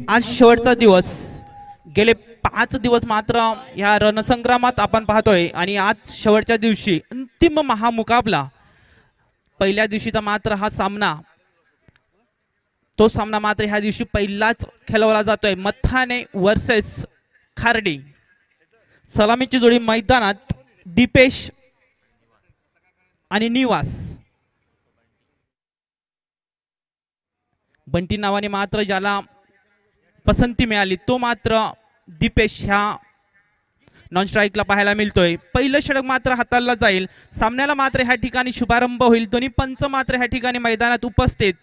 आज शेवटचा दिवस. गेले 5 दिवस मात्र या रणसंग्रामात आपण पाहतोय आणि आज शेवटच्या दिवशी अंतिम महामुकाबला. पहिल्या दिवशीचा मात्र हा सामना, तो सामना मात्र ह्या दिवशी पहिलाच खेळवला जातोय. मथाने वर्सेस खार्डी. सलामीची जोडी मैदानात दीपेश आणि निवास. बंटी नावाने मात्र ज्याला पसंती मिळाली तो मात्र दीपेश ह्या नॉन स्ट्राईकला पाहायला मिळतोय. पहिलं षटक मात्र हाताळलं जाईल. सामन्याला मात्र ह्या ठिकाणी शुभारंभ होईल. दोन्ही पंच मात्र ह्या ठिकाणी मैदानात उपस्थित.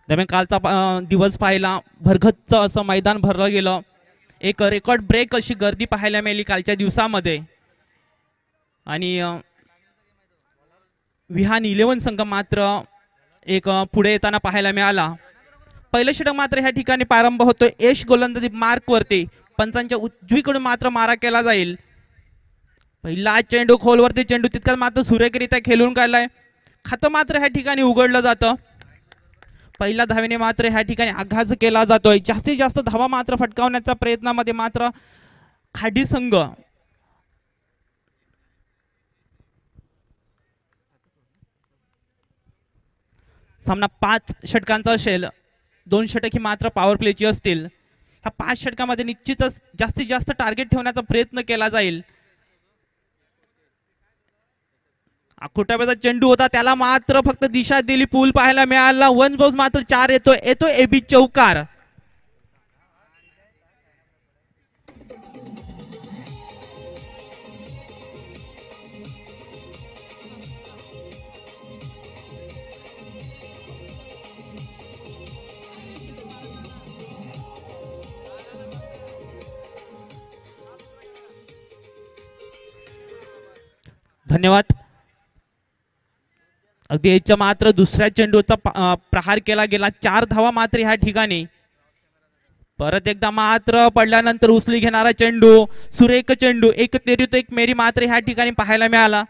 दरम्यान कालचा दिवस पाहिला, भरगच्च असं मैदान भरलं गेलं. एक रेकॉर्ड ब्रेक अशी गर्दी पाहायला मिळाली कालच्या दिवसामध्ये. आणि विहान 11 संघ मात्र एक पुढे येताना पाहायला मिळाला. पहिलं षटक मात्र ह्या ठिकाणी प्रारंभ होतोय. यश गोलंदाजी मार्क वरती. पंचांच्या उजवीकडून मात्र मारा केला जाईल. पहिला चेंडू खोलवरती, चेंडू तितकाच मात्र सुरेखरित्या खेळून काढलाय. खातं मात्र ह्या ठिकाणी उघडलं जातं. पहिल्या धावेने मात्र ह्या ठिकाणी आघात केला जातोय. जास्तीत जास्त धावा मात्र फटकावण्याच्या प्रयत्नामध्ये मात्र खाडी संघ. सामना 5 षटकांचा असेल. 2 षटक ही मात्र पॉवर प्लेची असतील. ह्या 5 षटकामध्ये निश्चितच जास्तीत जास्त टार्गेट ठेवण्याचा प्रयत्न केला जाईल. आखुटाब्याचा चेंडू होता, त्याला मात्र फक्त दिशा दिली, पूल पाहायला मिळाला. 1 बॉल मात्र 4 येतोय एबी चौकार. धन्यवाद. अगदी याच्या मात्र दुसऱ्या चेंडूचा प्रहार केला गेला. 4 धावा मात्र ह्या ठिकाणी. परत एकदा मात्र पडल्यानंतर उचली घेणारा चेंडू, सुरेख चेंडू. एक तेरी तो एक मेरी मात्र ह्या ठिकाणी पाहायला मिळाला.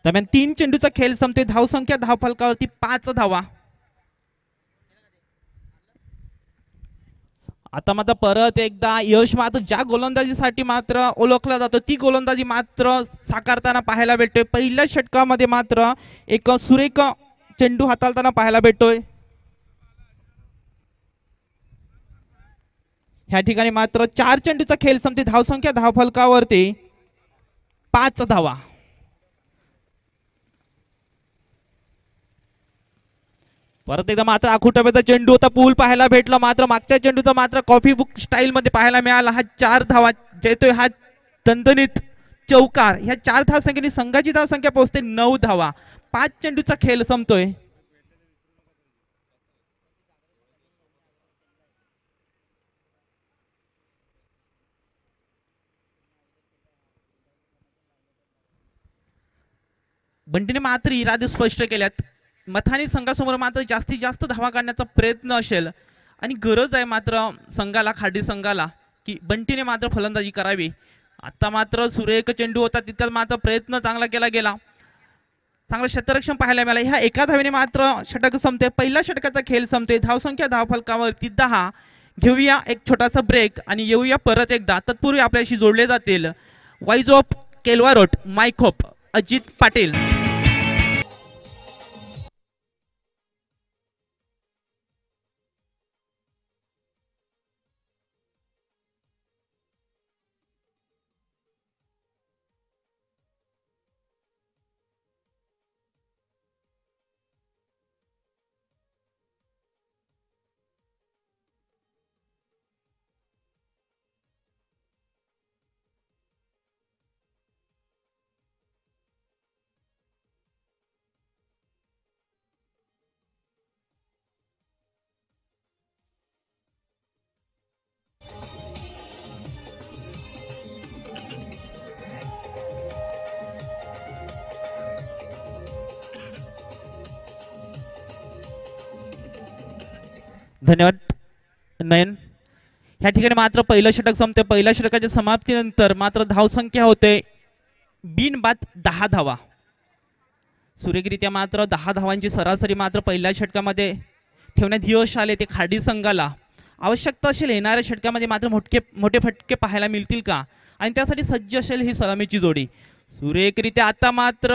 दरम्यान 3 चेंडूचा खेळ संपते. धावसंख्या धावफलकावरती 5 धावा. आता मात्र परत एकदा यश मात्र ज्या गोलंदाजीसाठी मात्र ओळखला जातो ती गोलंदाजी मात्र साकारताना पाहायला भेटतोय. पहिल्या षटकामध्ये मात्र एक सुरेख चेंडू हाताळताना पाहायला भेटतोय. ह्या ठिकाणी मात्र 4 चेंडूचा खेळ संपते. धावसंख्या धावफलकावरती 5 धावा. परत एकदा मात्र आखुटाब्याचा चेंडू होता, पूल पाहायला भेटला. मात्र मागच्या चेंडूचा मात्र कॉफी बुक स्टाईल मध्ये पाहायला मिळाला. हा 4 धावा येतोय, हा दणदणीत चौकार. ह्या 4 धावसंख्येने संघाची धावसंख्या पोहोचते 9 धावा. 5 चेंडूचा खेळ संपतोय. बंटीने मात्र इरादे स्पष्ट केल्यात. मथानी संघासमोर मात्र जास्तीत जास्त धावा काढण्याचा प्रयत्न असेल आणि गरज आहे मात्र संघाला, खाडी संघाला, की बंटीने मात्र फलंदाजी करावी. आता मात्र सुरेख चेंडू होता, तिथं मात्र प्रयत्न चांगला केला गेला. चांगलं क्षेत्ररक्षण पाहायला मिळालं. ह्या एका धावेने मात्र षटक संपते. पहिल्या षटकाचा खेळ संपते. धावसंख्या धावफलकावरती 10. घेऊया एक छोटासा ब्रेक आणि येऊया परत एकदा. तत्पूर्वी आपल्याशी जोडले जातील वाईज ऑफ केलवारोट मायखोप अजित पाटील. धन्यवाद नयन. ह्या ठिकाणी मात्र पहिलं षटक संपते. पहिल्या षटकाच्या समाप्तीनंतर मात्र धावसंख्या होते बिनबाद 10 धावा. सुरेखरित्या मात्र 10 धावांची सरासरी मात्र पहिल्या षटकामध्ये ठेवण्यात यश आले. ते खाडी संघाला आवश्यकता असेल येणाऱ्या षटकामध्ये मात्र मोठे फटके पाहायला मिळतील का आणि त्यासाठी सज्ज असेल ही सलामीची जोडी. सुरेखरित्या आता मात्र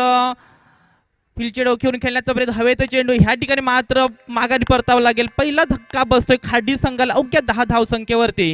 फिल्डचे डोक्यावरून खेळण्याचा प्रयत्न. हवेत चेंडू ह्या ठिकाणी मात्र माघारी परतावं लागेल. पहिला धक्का बसतोय खाडी संघाला अवघ्या 10 धावसंख्येवरती.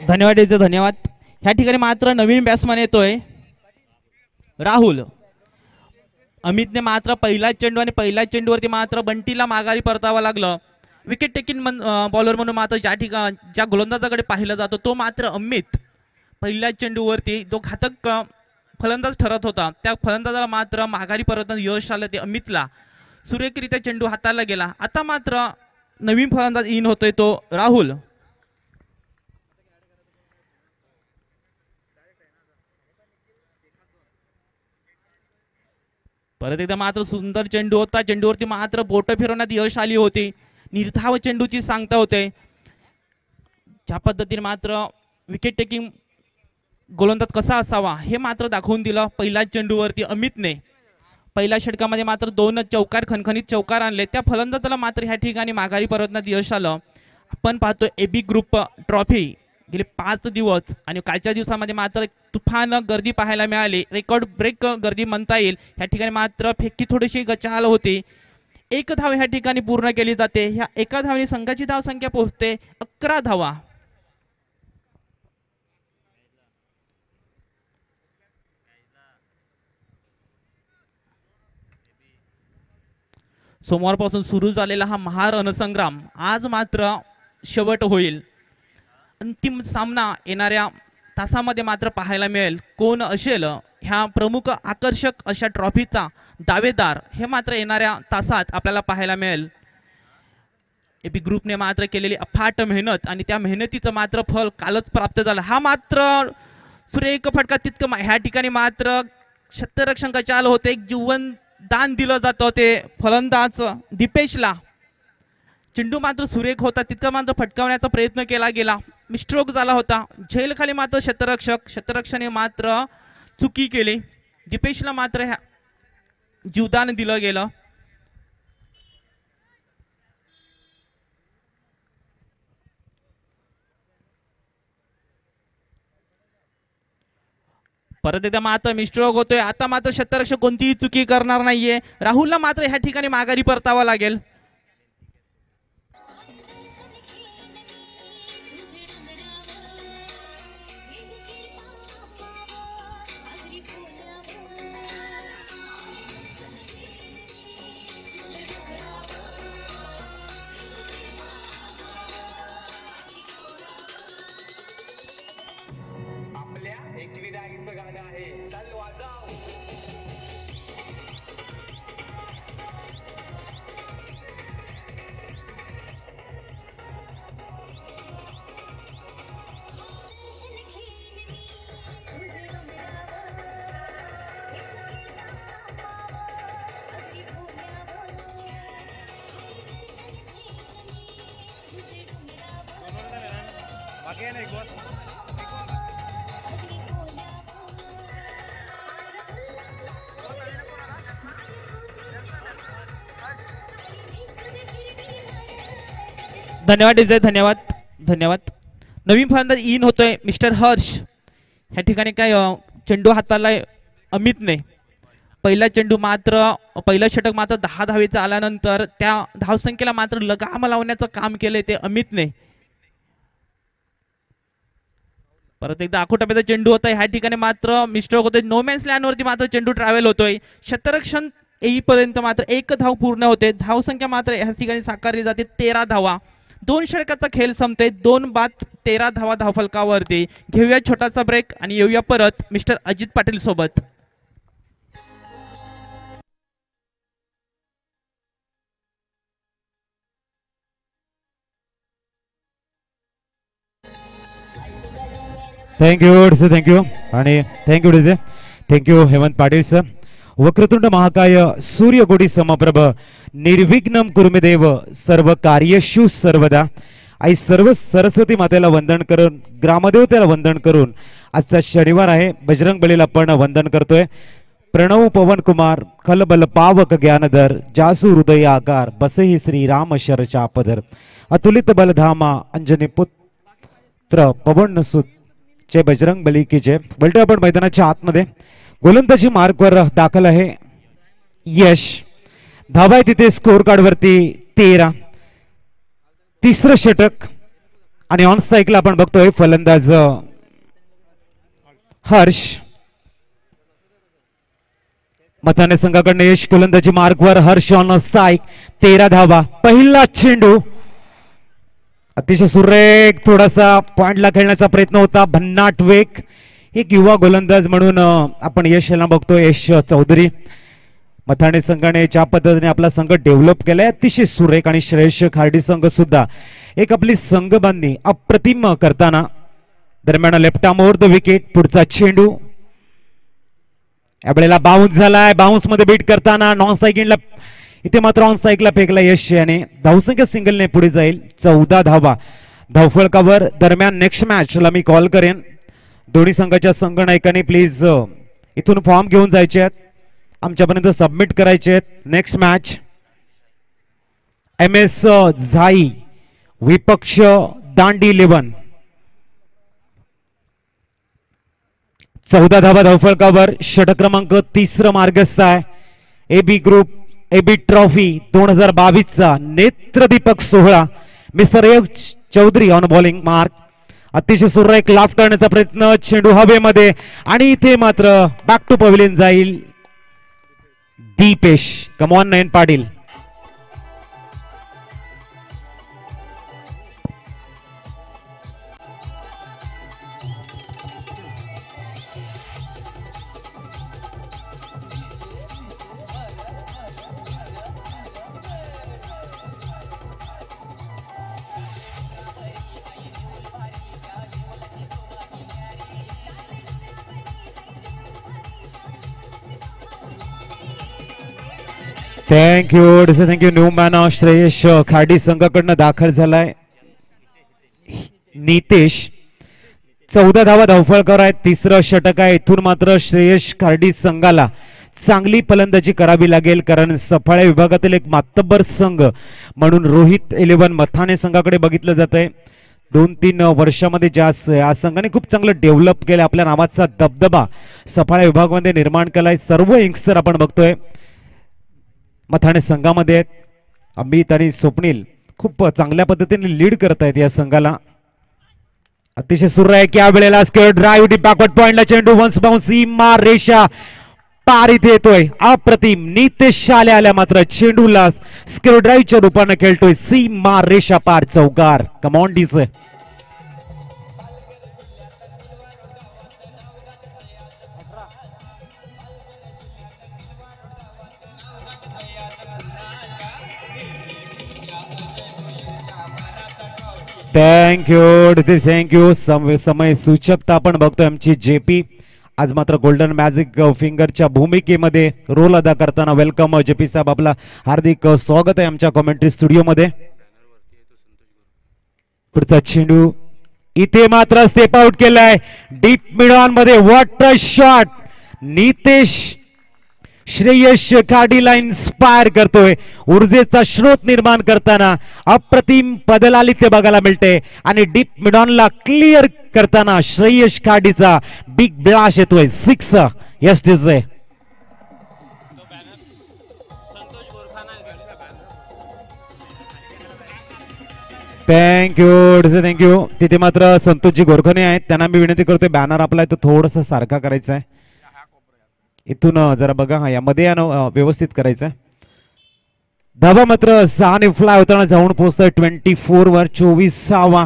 धन्यवाद धन्यवाद. ह्या ठिकाणी मात्र नवीन बॅट्समन येतोय राहुल. अमितने मात्र पहिला चेंडू आणि पहिल्या चेंडूवरती मात्र बंटीला माघारी परतावं लागलं. विकेट टेकिंग बॉलर म्हणून मात्र ज्या गोलंदाजाकडे पाहिलं जातो तो मात्र अमित. पहिल्या चेंडूवरती जो घातक फलंदाज ठरत होता त्या फलंदाजाला मात्र माघारी परतण्यात यश आलं ते अमितला. सुरेखरित्या चेंडू हाताला गेला. आता मात्र नवीन फलंदाज इन होतोय तो राहुल. परत एकदा मात्र सुंदर चेंडू होता. चेंडूवरती मात्र बोट फिरवण्यात यश आली होती. निर्धाव चेंडूची सांगता होते. ज्या पद्धतीने मात्र विकेट टेकिंग गोलंदाज कसा असावा हे मात्र दाखवून दिलं पहिल्या चेंडूवरती अमितने. पहिल्या षटकामध्ये मात्र 2 चौकार खणखणीत चौकार आणले. त्या फलंदाजाला मात्र ह्या ठिकाणी माघारी परतण्यात यश आलं. आपण पाहतोय एबी ग्रुप ट्रॉफी गेले 5 दिवस आणि कालच्या दिवसामध्ये मात्र तुफान गर्दी पाहायला मिळाली. रेकॉर्ड ब्रेक गर्दी म्हणता येईल. ह्या ठिकाणी मात्र फेकी थोडीशी गचाल होती. 1 धाव ह्या ठिकाणी पूर्ण केली जाते. ह्या एका धावने संघाची धावसंख्या पोहोचते 11 धावा. सोमवारपासून सुरू झालेला हा महारणसंग्राम आज मात्र शेवट होईल. अंतिम सामना येणाऱ्या तासामध्ये मात्र पाहायला मिळेल. कोण असेल ह्या प्रमुख आकर्षक अशा ट्रॉफीचा दावेदार हे मात्र येणाऱ्या तासात आपल्याला पाहायला मिळेल. एबी ग्रुपने मात्र केलेली अफाट मेहनत आणि त्या मेहनतीचं मात्र फल कालच प्राप्त झालं. हा मात्र सुरेख फटका तितकं ह्या ठिकाणी मात्र क्षेत्ररक्षण चाल होते. एक जीवन दान दिलं जातं ते फलंदाज दीपेशला. चेंडू मात्र सुरेख होता. तितकं मात्र फटकावण्याचा प्रयत्न केला गेला. मिस्ट्रोक झाला होता. झेल खाली मात्र क्षेत्ररक्षणे मात्र चुकी केली. दीपेशला मात्र ह्या जीवदान दिलं गेलं. परत एकदा मात्र मिस्ट्रोक होतोय. आता मात्र क्षेत्ररक्षक कोणतीही चुकी करणार नाहीये. राहुलला मात्र ह्या ठिकाणी माघारी परतावा लागेल. धन्यवाद विजय. धन्यवाद धन्यवाद. नवीन फलंदाज इन होतोय मिस्टर हर्ष. ह्या ठिकाणी काय चेंडू हाताला अमितने. पहिला चेंडू मात्र पहिलं षटक मात्र 10 धावेचं आल्यानंतर त्या धावसंख्येला मात्र लगाम लावण्याचं काम केलंय ते अमितने. परत एकदा आखोटाप्याचा चेंडू होता. ह्या ठिकाणी मात्र मिस्टर होते नो मॅन्स लँडवरती मात्र चेंडू ट्रॅव्हल होतोय. शतरक्षण येईपर्यंत मात्र 1 धाव पूर्ण होते. धावसंख्या मात्र ह्या ठिकाणी साकारली जाते 13 धावा. 2 षटकाचा खेळ संपते. 2 बाद 13 धावा धावफलकावरती. घेऊया छोटासा ब्रेक आणि येऊया परत मिस्टर अजित पाटील सोबत. Thank you DJ. थँक्यू आणि thank you DJ. Thank you Hemant Patil sir. वक्रतुंड महाकाय सूर्यकोटी समप्रभ निर्विघ्नं कुर्मे देव सर्व कार्येषु सर्वदा. आई सर्व सरस्वती मातेला वंदन करून ग्रामदेवतेला वंदन करून आजचा शनिवार आहे. बजरंग बलीला आपण वंदन करतोय. प्रणव पवन कुमार खलबल पावक ज्ञानधर जासू हृदय आकार बसही श्रीराम शर चापधर अतुलित बलधामा अंजनी पुत्र पवन सुत जय बजरंग बली की जय. बोलतोय आपण मैदानाच्या आतमध्ये. गोलंदाजी मार्कवर दाखल आहे यश. धावा आहे तिथे स्कोर कार्ड वरती 13. तिसरं षटक आणि ऑन सायकल आपण बघतोय फलंदाज हर्ष. मथाने संघाकडनं यश. गोलंदाजी मार्कवर हर्ष ऑन सायक. 13 धावा. पहिला चेंडू अतिशय सुरेख थोडासा पॉइंटला खेळण्याचा प्रयत्न होता. भन्नाट वेग. एक युवा गोलंदाज म्हणून आपण यश याला बघतो. यश चौधरी. मथाणे संघाने ज्या पद्धतीने आपला संघ डेव्हलप केलाय अतिशय सुरेख आणि श्रेयश खार्डी संघ सुद्धा एक आपली संघबांधणी अप्रतिम करताना. दरम्यान left arm over the wicket. पुढचा चेंडू यावेळेला बाउन्स झालाय. बाउन्स मध्ये बीट करताना नॉन सायकलला इथे मात्र ऑन सायकलला फेकला यश याने. धावसंख्या सिंगलने पुढे जाईल. 14 धावा धावफलकावर. दरम्यान नेक्स्ट मॅचला मी कॉल करेन. दोन्ही संघाच्या संघनायकांनी प्लीज इथून फॉर्म घेऊन जायचे आहेत. आमच्यापर्यंत सबमिट करायचे आहेत. नेक्स्ट मॅच MS झाई विपक्ष दांडी 11. 14 धावा धावफलकावर. षटक क्रमांक 3 मार्गस्थ आहे. AB ग्रुप AB ट्रॉफी 2022चा नेत्रदीपक सोहळा. Mister Yash Chaudhary on bowling mark. अतिशय सुरेख लाफ करण्याचा प्रयत्न. चेंडू हवेमध्ये आणि इथे मात्र बॅक टू पवेलियन जाईल Deepesh. Come on Nayan Patil. Thank you thank you. New man Shreyash Khadi संघाकडनं दाखल झालाय नितेश. 14 धावा धावफलकावर आहेत. तिसरं षटक आहे. इथून मात्र श्रेयश खाडी संघाला चांगली फलंदाजी करावी लागेल कारण सफाळ्या विभागातील एक मातब्बर संघ म्हणून रोहित 11 मथाणे संघाकडे बघितलं जात आहे. 2-3 वर्षामध्ये या संघाने खूप चांगलं डेव्हलप केलं. आपल्या नावाचा दबदबा सफाळ्या विभागामध्ये निर्माण केलाय. सर्व यंगस्टर आपण बघतोय मथाणे संघामध्ये आहेत. अमित आणि स्वप्नील खूप चांगल्या पद्धतीने लीड करत आहेत या संघाला. अतिशय सुरेख या वेळेला स्क्वेअर ड्राइव्ह डीप बॅकवर्ड पॉइंटला चेंडू वन्स बाउन्स सीमा रेषा पार इथे येतोय. अप्रतिम. नितेश आल्या मात्र चेंडूला स्क्वेअर ड्राइव्हच्या रूपाने खेळतोय. सीमा रेषा पार चौकार. Come on DJ. Thank you thank you. समय सूचकता आपण बघतोय आमची JP. आज मात्र गोल्डन मॅजिक फिंगरच्या भूमिकेमध्ये रोल अदा करताना वेलकम JP साहेब. आपला हार्दिक स्वागत आहे आमच्या कॉमेंट्री स्टुडिओमध्ये. पुढचा चेंडू इथे मात्र स्टेप आउट केलाय डीप मिड ऑन मध्ये. What a shot. Nitesh Shreyash खाडीला इन्स्पायर करतोय, ऊर्जेचा स्रोत निर्माण करताना अप्रतिम पदलालित्य बघायला मिळते आणि डीप मिडॉनला क्लिअर करताना श्रेयश खाडीचा बिग ब्लाश येतोय. 6 यस दिस आहे. थँक्यू. तिथे मात्र संतोषजी गोरखणे आहेत, त्यांना मी विनंती करतोय बॅनर आपला आहे तो थोडासा सारखा करायचा आहे. इथून जरा बघा, हा यामध्ये यानं व्यवस्थित करायचं आहे. धावा मात्र 6 फ्लाय होताना जाऊन पोहोचतोय 24 वर. 24वा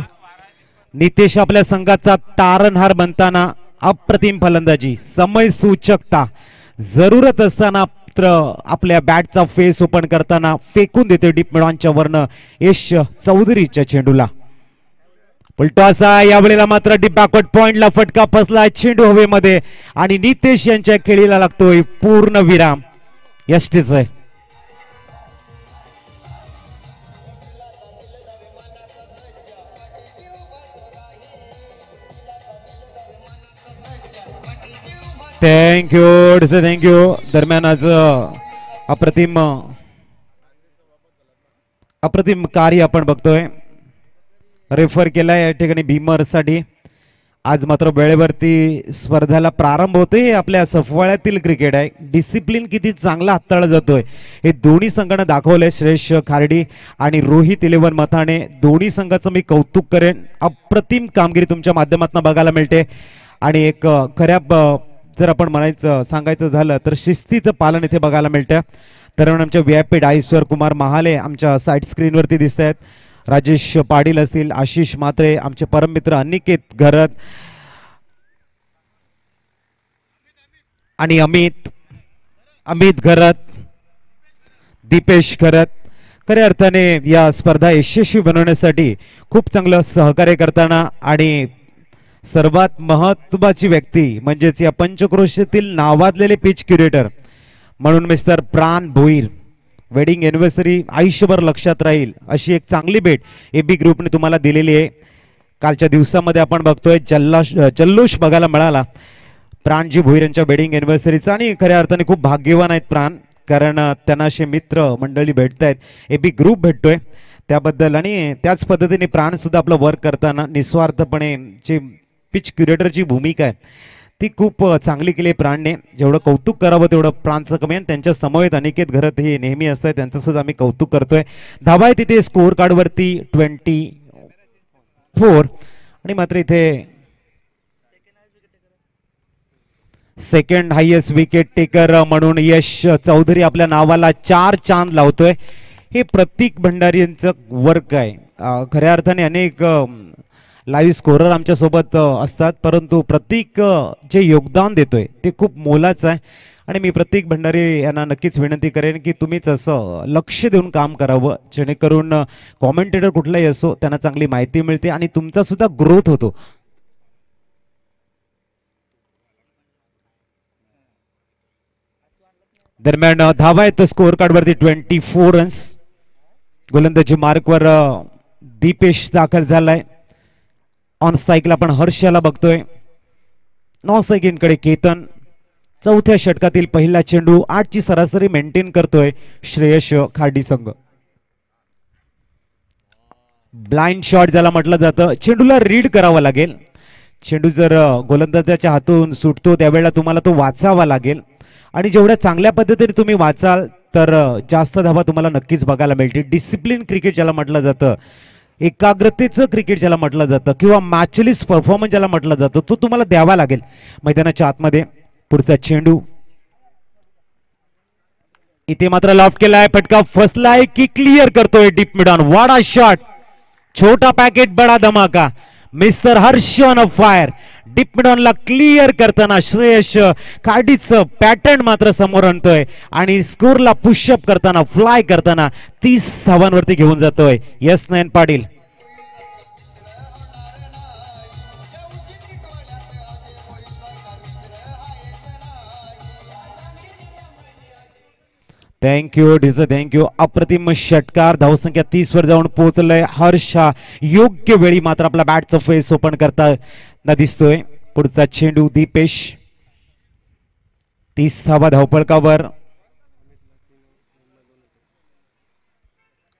नितेश आपल्या संघाचा तारणहार बनताना अप्रतिम फलंदाजी, समय सूचकता, जरूरत असताना आपल्या बॅटचा फेस ओपन करताना फेकून देते डीप मिडॉनच्या वरनं यश चौधरीच्या चेंडूला. उलटॉसा यावेळेला मात्र डीप बॅकवर्ड पॉइंटला फटका फसला, चेंडू हवेमध्ये आणि नितेश यांच्या खेळीला लागतोय पूर्ण विराम. यष्टीच आहे. थँक्यू. दरम्यान आज अप्रतिम कार्य आपण बघतोय. रेफर केलाय या ठिकाणी भीमरसाठी. आज मात्र वेळेवरती स्पर्धाला प्रारंभ होतोय. आपल्या सफवाळ्यातील क्रिकेट आहे, डिसिप्लिन किती चांगला हाताळला जातोय हे दोन्ही संघाने दाखवलंय. श्रेयश खार्डी आणि रोहित 11 मथाने, दोन्ही संघाचं मी कौतुक करेन. अप्रतिम कामगिरी तुमच्या माध्यमातून बघायला मिळते आणि एक खऱ्या जर आपण सांगायचं झालं तर शिस्तीचं पालन इथे बघायला मिळतं. तर आमच्या VIP डाईसवर कुमार महाले आमच्या साईड स्क्रीनवरती दिसत आहेत. राजेश पाटील असतील, आशिष म्हात्रे, आमचे परममित्र अनिकेत घरत आणि अमित घरत, दीपेश घरत खऱ्या अर्थाने या स्पर्धा यशस्वी बनवण्यासाठी खूप चांगलं सहकार्य करताना आणि सर्वात महत्त्वाची व्यक्ती म्हणजेच या पंचक्रोशीतील नावाजलेले पिच क्युरेटर म्हणून मिस्टर प्राण भोईर. वेडिंग एनिव्हर्सरी आयुष्यभर लक्षात राहील अशी एक चांगली भेट AB ग्रुपने तुम्हाला दिलेली आहे. कालच्या दिवसामध्ये आपण बघतोय जल्लोष बघायला मिळाला प्राणजी भोईर यांच्या वेडिंग एनिव्हर्सरीचा आणि खऱ्या अर्थाने खूप भाग्यवान आहेत प्राण, कारण त्यांना असे मित्र मंडळी भेटत आहेत, AB ग्रुप भेटतोय त्याबद्दल. आणि त्याच पद्धतीने प्राण सुद्धा आपलं वर्क करताना निस्वार्थपणे जे पिच क्युरेटरची भूमिका आहे ती खूप चांगली केली प्राणने. जेवढं कौतुक करावं तेवढं प्राणचं कमी. आणि त्यांच्या समवेत अनिकेत घरत हे नेहमी असतात, त्यांचं सुद्धा आम्ही कौतुक करतोय. धावा आहे तिथे स्कोअर कार्डवरती 24 आणि मात्र इथे सेकंड हायेस्ट विकेट टेकर म्हणून यश चौधरी आपल्या नावाला 4 चांद लावतोय. हे प्रतीक भंडारी यांचं वर्क आहे. खऱ्या अर्थाने अनेक लाईव्ह स्कोरर आमच्या सोबत असतात, परंतु प्रतीक जे योगदान देतोय ते खूप मोलाचं आहे. आणि मी प्रतीक भंडारी यांना नक्कीच विनंती करेन की तुम्हीच असं लक्ष देऊन काम करावं, जेणेकरून कॉमेंटेटर कुठलाही असो त्यांना चांगली माहिती मिळते आणि तुमचा सुद्धा ग्रोथ होतो. दरम्यान धावा आहेत स्कोअर कार्डवरती 24 रन्स. गोलंदाजी मार्कवर दीपेश दाखल झालाय. ऑन स्ट्राईकला आपण हर्ष याला बघतोय. नॉन स्ट्राईकिंगकडे केतन. चौथ्या षटकातील पहिला चेंडू 8ची सरासरी मेंटेन करतोय श्रेयश खार्डी संघ. ब्लाइंड शॉट ज्याला म्हटलं जातं, चेंडूला रीड करावा लागेल. चेंडू जर गोलंदाजाच्या हातून सुटतो त्यावेळेला तुम्हाला तो वाचावा लागेल आणि जेवढ्या चांगल्या पद्धतीने तुम्ही वाचाल तर जास्त धावा तुम्हाला नक्कीच बघायला मिळतील. डिसिप्लिन क्रिकेट ज्याला म्हटलं जातं, एकाग्रतेचं क्रिकेट ज्याला म्हटलं जातं किंवा मॅचलिस्ट परफॉर्मन्स ज्याला म्हटलं जातं तो तुम्हाला द्यावा लागेल मैदानाच्या आतमध्ये. पुढचा चेंडू इथे मात्र लॉफ्ट केलाय, फटका फसलाय की क्लिअर करतोय डीप मिडॉन. वाडा शॉट, छोटा पॅकेट बडा धमाका. Mister Harsh on fire. Deep मिडॉनला क्लिअर करताना श्रेयश खार्डीचं पॅटर्न मात्र समोर आणतोय आणि स्कोरला पुशअप करताना फ्लाय करताना 30 धावांवरती घेऊन जातोय यस नयन पाटील. थँक्यू. अप्रतिम षटकार. धावसंख्या 30 वर जाऊन पोहोचलंय. हर्ष योग्य वेळी मात्र आपला बॅटचं फेस ओपन करताना दिसतोय. पुढचा चेंडू दीपेश. 30 धावा धावपळकावर.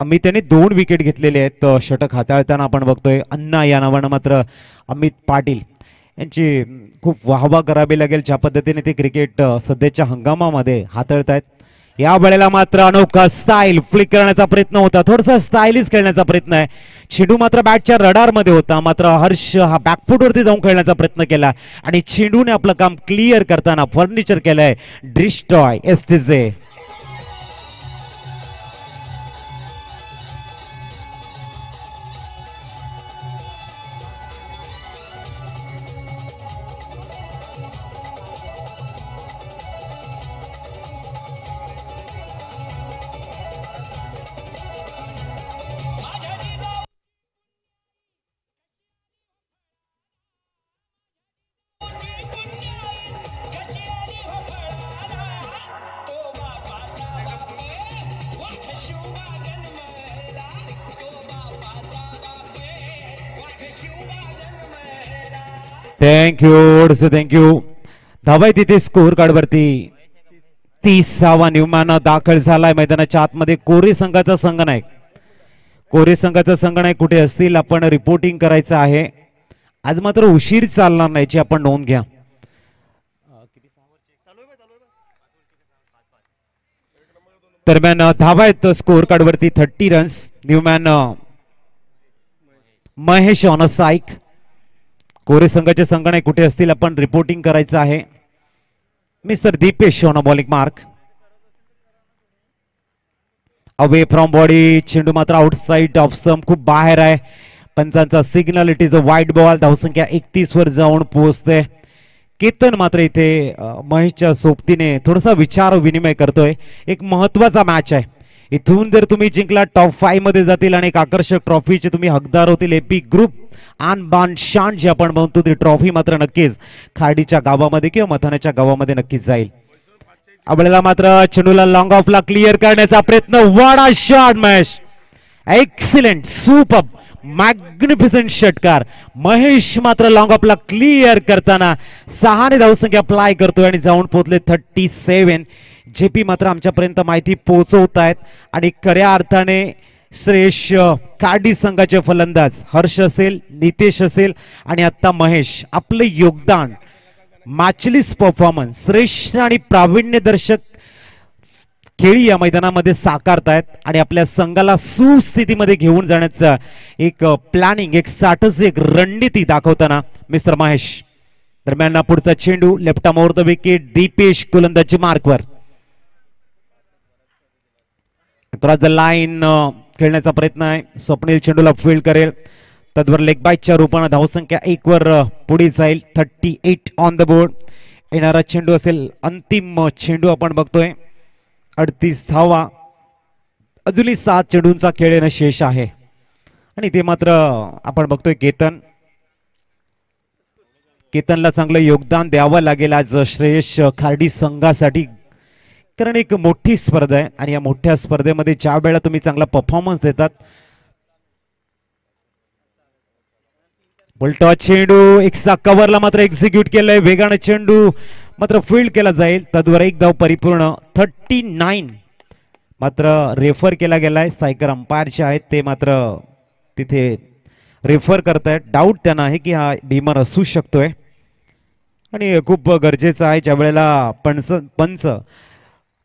अमित त्याने 2 विकेट घेतलेले आहेत षटक हाताळताना आपण बघतोय. अण्णा या नावानं मात्र अमित पाटील यांची खूप वाहवा करावी लागेल ज्या पद्धतीने ते क्रिकेट सध्याच्या हंगामामध्ये हाताळतायत. या वेळेला मात्र अनोखा स्टाईल फ्लिक करण्याचा प्रयत्न होता, थोडासा स्टाईलिश खेळण्याचा प्रयत्न आहे. चेंडू मात्र बॅटच्या रडार मध्ये होता, मात्र हर्ष हा बॅकफुटवरती जाऊन खेळण्याचा प्रयत्न केला आणि चेंडूने आपलं काम क्लिअर करताना फर्निचर केलंय. डिस्ट्रॉय एसटीजे. थँक्यू. धावा तिथे स्कोर कार्ड वरती 30वा निर्माण दाखल झालाय मैदानाच्या आतमध्ये. कोरे संघाचा संघनायक, कोरे संघाचा संघनायक कुठे असतील आपण रिपोर्टिंग करायचं आहे. आज मात्र उशीर चालणार नाही याची आपण नोंद घ्या. दरम्यान धावा आहेत स्कोर कार्ड वरती 30 runs. New man Mahesh on a psych. कोरे संघाचे संघनायक कुठे असतील आपण रिपोर्टिंग करायचं आहे. Mister Deepesh on a bowling mark. Away from body. चेंडू मात्र आउटसाइड ऑफ स्टंप, खूप बाहेर आहे. पंचांचा signal, it is a wide ball. धावसंख्या 31 वर जाऊन पोहोचते. केतन मात्र इथे महेशच्या सोबतीने थोडासा विचार विनिमय करतोय. एक महत्वाचा मॅच आहे. इथून जर तुम्ही जिंकला टॉप 5 मध्ये जातील आणि एक आकर्षक ट्रॉफीचे तुम्ही हकदार होतील. एपी ग्रुप आन बान शान जी आपण म्हणतो ती ट्रॉफी मात्र नक्कीच खाडीच्या गावामध्ये किंवा मथाण्याच्या गावामध्ये नक्कीच जाईल. आपल्याला मात्र चेंडूला लॉंग ऑफला क्लिअर करण्याचा प्रयत्न. What a shot Mahesh, excellent, super, magnificent षटकार. महेश मात्र लॉंग ऑफला क्लिअर करताना 6 ने धावसंख्या अप्लाय करतोय आणि जाऊन पोहोचले 37. जेपी मात्र आमच्यापर्यंत माहिती पोहोचवत आहेत आणि खऱ्या अर्थाने श्रेयश खाडी संघाचे फलंदाज हर्ष असेल, नितेश असेल आणि आता महेश आपलं योगदान, मॅचलिस्ट परफॉर्मन्स, श्रेष्ठ आणि प्रावीण्यदर्शक खेळी या मैदानामध्ये साकारतायत आणि आपल्या संघाला सुस्थितीमध्ये घेऊन जाण्याचं एक प्लॅनिंग, एक स्ट्रॅटेजी, एक रणनीती दाखवताना मिस्टर महेश. दरम्यान पुढचा चेंडू left arm over the wicket. Dipesh गोलंदाजी मार्कवर. क्रॉस द लाईन खेळण्याचा प्रयत्न आहे. स्वप्नील चेंडूला फील्ड करेल. तद्वर लेग बाईटच्या रूपाने धावसंख्या 1 वर पुढे जाईल. 38 ऑन द बोर्ड. येणारा चेंडू असेल अंतिम चेंडू आपण बघतोय. 38 धावा. अजूनही 7 चेंडूंचा खेळ येणं शेष आहे आणि ते मात्र आपण बघतोय केतनला चांगलं योगदान द्यावं लागेल आज श्रेयश खार्डी संघासाठी, कारण एक मोठी स्पर्धा आहे आणि या मोठ्या स्पर्धेमध्ये ज्या वेळेला तुम्ही चांगला परफॉर्मन्स देतात. बोलटॉ चेंडू एक्सा कव्हरला मात्र एक्झिक्यूट केलंय. वेगाने चेंडू मात्र फील्ड केला जाईल. तद्वर 1 धाव परिपूर्ण. 39 मात्र रेफर केला गेलाय. स्ट्रायकर अंपायरचे आहेत ते मात्र तिथे रेफर करतायत. डाऊट त्यांना आहे की हा भीमर असू शकतोय आणि खूप गरजेचं आहे ज्या वेळेला पंच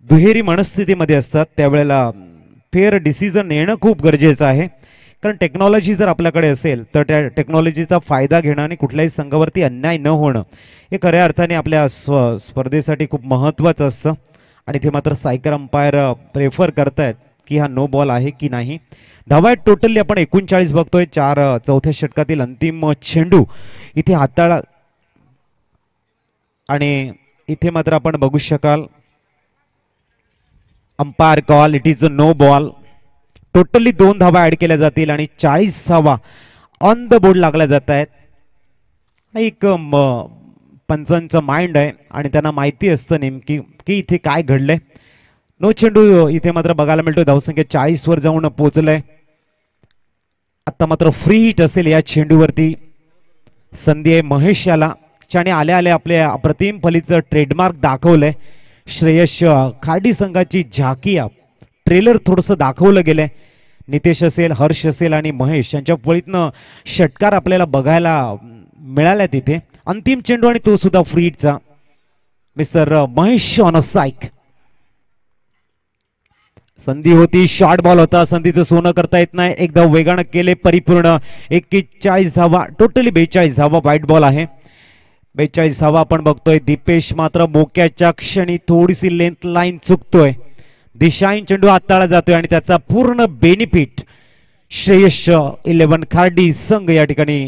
दुहेरी मनस्थितीमध्ये असतात त्यावेळेला फेअर डिसिजन येणं खूप गरजेचं आहे. कारण टेक्नॉलॉजी जर आपल्याकडे असेल तर त्या टेक्नॉलॉजीचा फायदा घेणं आणि कुठल्याही संघावरती अन्याय न होणं हे खऱ्या अर्थाने आपल्या स्पर्धेसाठी खूप महत्त्वाचं असतं आणि ते मात्र स्ट्रायकर अंपायर प्रेफर करतायत की हा नो बॉल आहे की नाही. धावा टोटली आपण 39 बघतोय. 4 चौथ्या षटकातील अंतिम चेंडू इथे हाताळा आणि इथे मात्र आपण बघू शकाल umpire call, it is a no ball. Totally 2 धावा ऍड केल्या जातील आणि 40 धावा ऑन द बोर्ड लागल्या जात आहेत. एक पंचांचं माइंड आहे आणि त्यांना माहिती असतं नेमकी की इथे काय घडलंय. नो चेंडू इथे मात्र बघायला मिळतोय. धावसंख्या 40 वर जाऊन पोहोचलंय. आता मात्र फ्री हिट असेल या चेंडूवरती. संधी आहे महेश याला, ज्याने आल्या आल्या आपल्या अप्रतिम फलीचं ट्रेडमार्क दाखवलंय. श्रेयश खाडी संघाची झाकी ट्रेलर थोडंसं दाखवलं गेलंय. नितेश असेल, हर्ष असेल आणि महेश यांच्या फळीतनं षटकार आपल्याला बघायला मिळाल्या तिथे. अंतिम चेंडू आणि तो सुद्धा फ्रीडचा. मिस्टर महेश ऑन अ साइक. संधी होती, शॉर्ट बॉल होता, संधीचं सोनं करता येत नाही. एकदा वेगानं केले परिपूर्ण. 41 धावा, टोटली 42 धावा वाईट बॉल आहे. 42 धावा आपण बघतोय. दीपेश मात्र मोक्याच्या क्षणी थोडीशी लेंथ लाईन चुकतोय. दिशाहीन चेंडू हाताळला जातोय आणि त्याचा पूर्ण बेनिफिट श्रेयस 11 खार्डी संघ या ठिकाणी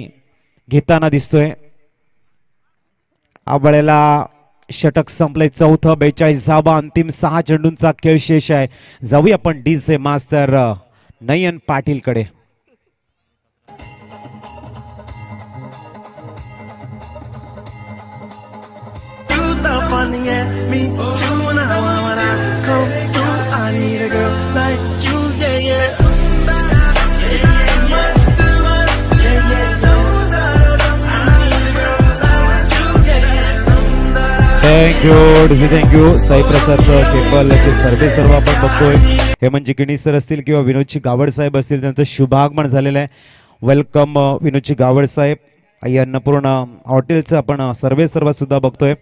घेताना दिसतोय. आबळेला षटक संपले, चौथं. 42 धावा, अंतिम 6 चेंडूंचा खेळ शेष आहे. जाऊया आपण डीजे मास्टर नयन पाटील कडे. थँक्यू साईप्रसाद केपलचे सर्वे सर्व आपण बघतोय. हेमंत जिकिणी सर असतील किंवा विनोदची गावड साहेब असतील, त्यांचं शुभागमन झालेलं आहे. वेलकम विनोदची गावड साहेब. आई अन्नपूर्णा हॉटेलचं आपण सर्वे सर्व सुद्धा बघतोय.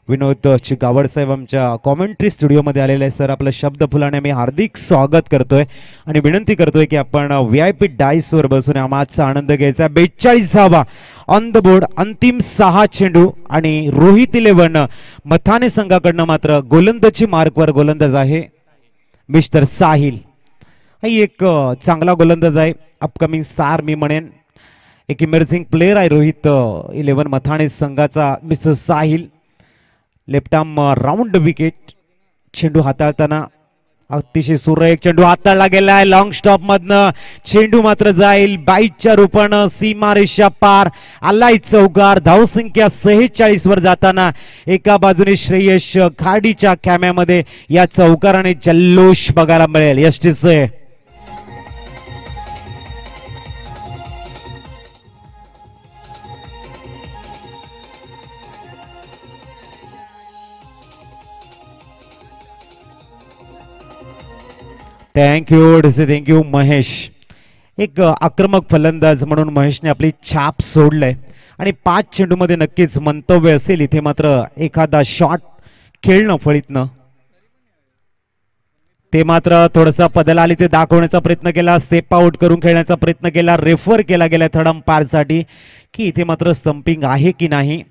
विनोदची गावड साहेब आमच्या कॉमेंट्री स्टुडिओमध्ये आलेले आहे. सर आपलं शब्द फुलाने मी हार्दिक स्वागत करतोय आणि विनंती करतोय की आपण VIP डाईसवर बसून आम्हाचा आनंद घ्यायचा. 42 धावा ऑन द बोर्ड, अंतिम 6 चेंडू आणि रोहित 11 मथाने संघाकडनं मात्र गोलंदाजी मार्कवर गोलंदाज आहे मिस्टर साहिल. ही एक चांगला गोलंदाज आहे, अपकमिंग स्टार मी म्हणेन. एक इमर्जिंग प्लेअर आहे रोहित 11 मथाने संघाचा mister Sahil. Left arm round wicket. चेंडू हाताळताना अतिशय सुरेख चेंडू हाताळला गेलाय. लॉंग स्टॉप मधनं चेंडू मात्र जाईल 22च्या रूपानं सीमारेषा पार. आलाय चौकार. धावसंख्या 46 वर जाताना एका बाजूने श्रेयस खाडीच्या कॅम्यामध्ये या चौकाराने जल्लोष बघायला मिळेल. यष्टीचे थँक्यू महेश. एक आक्रमक फलंदाज म्हणून महेशने आपली छाप सोडलंय आणि 5 चेंडूमध्ये नक्कीच मंतव्य असेल. इथे मात्र एखादा शॉट खेळणं फळीतनं ते मात्र थोडासा पदला आली ते दाखवण्याचा प्रयत्न केला. स्टेप आउट करून खेळण्याचा प्रयत्न केला. रेफर केला गेला थर्ड अंपायरसाठी की इथे मात्र स्टंपिंग आहे की नाही.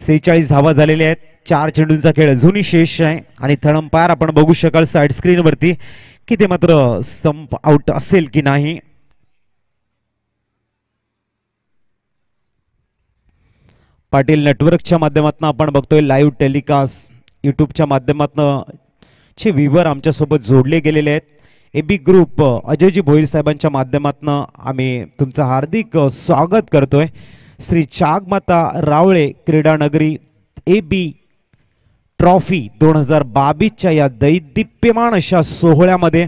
46 धावा झालेल्या आहेत. 4 चेंडूंचा खेळ अजूनही शेष आहे आणि थर्ड अंपायर आपण बघू शकाल साइड स्क्रीन वरती की ते मात्र स्टंप आउट असेल की नाही. पाटील नेटवर्कच्या माध्यमातून आपण बघतोय लाईव्ह टेलिकास्ट. युट्यूबच्या माध्यमातून चे व्ह्यूवर आमच्यासोबत जोडले गेलेले आहेत. AB ग्रुप अजयजी भोईर साहेबांच्या माध्यमातून आम्ही तुमचं हार्दिक स्वागत करतोय. श्री चागमाता रावळे क्रीडा नगरी AB ट्रॉफी 2022च्या या दैदिप्यमान अशा सोहळ्यामध्ये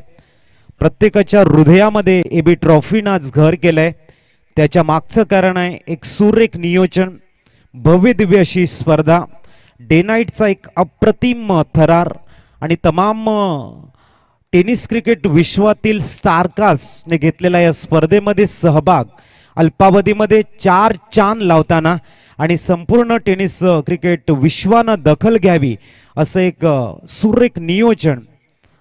प्रत्येकाच्या हृदयामध्ये AB ट्रॉफीनं आज घर केलंय. त्याच्या मागचं कारण आहे एक सुरेख नियोजन, भव्य दिव्य अशी स्पर्धा, डे नाईटचा एक अप्रतिम थरार आणि तमाम टेनिस क्रिकेट विश्वातील स्टारकास्टने घेतलेला या स्पर्धेमध्ये सहभाग. अल्पावधीमध्ये 4 चान लावताना आणि संपूर्ण टेनिस क्रिकेट विश्वानं दखल घ्यावी असं एक सुरेख नियोजन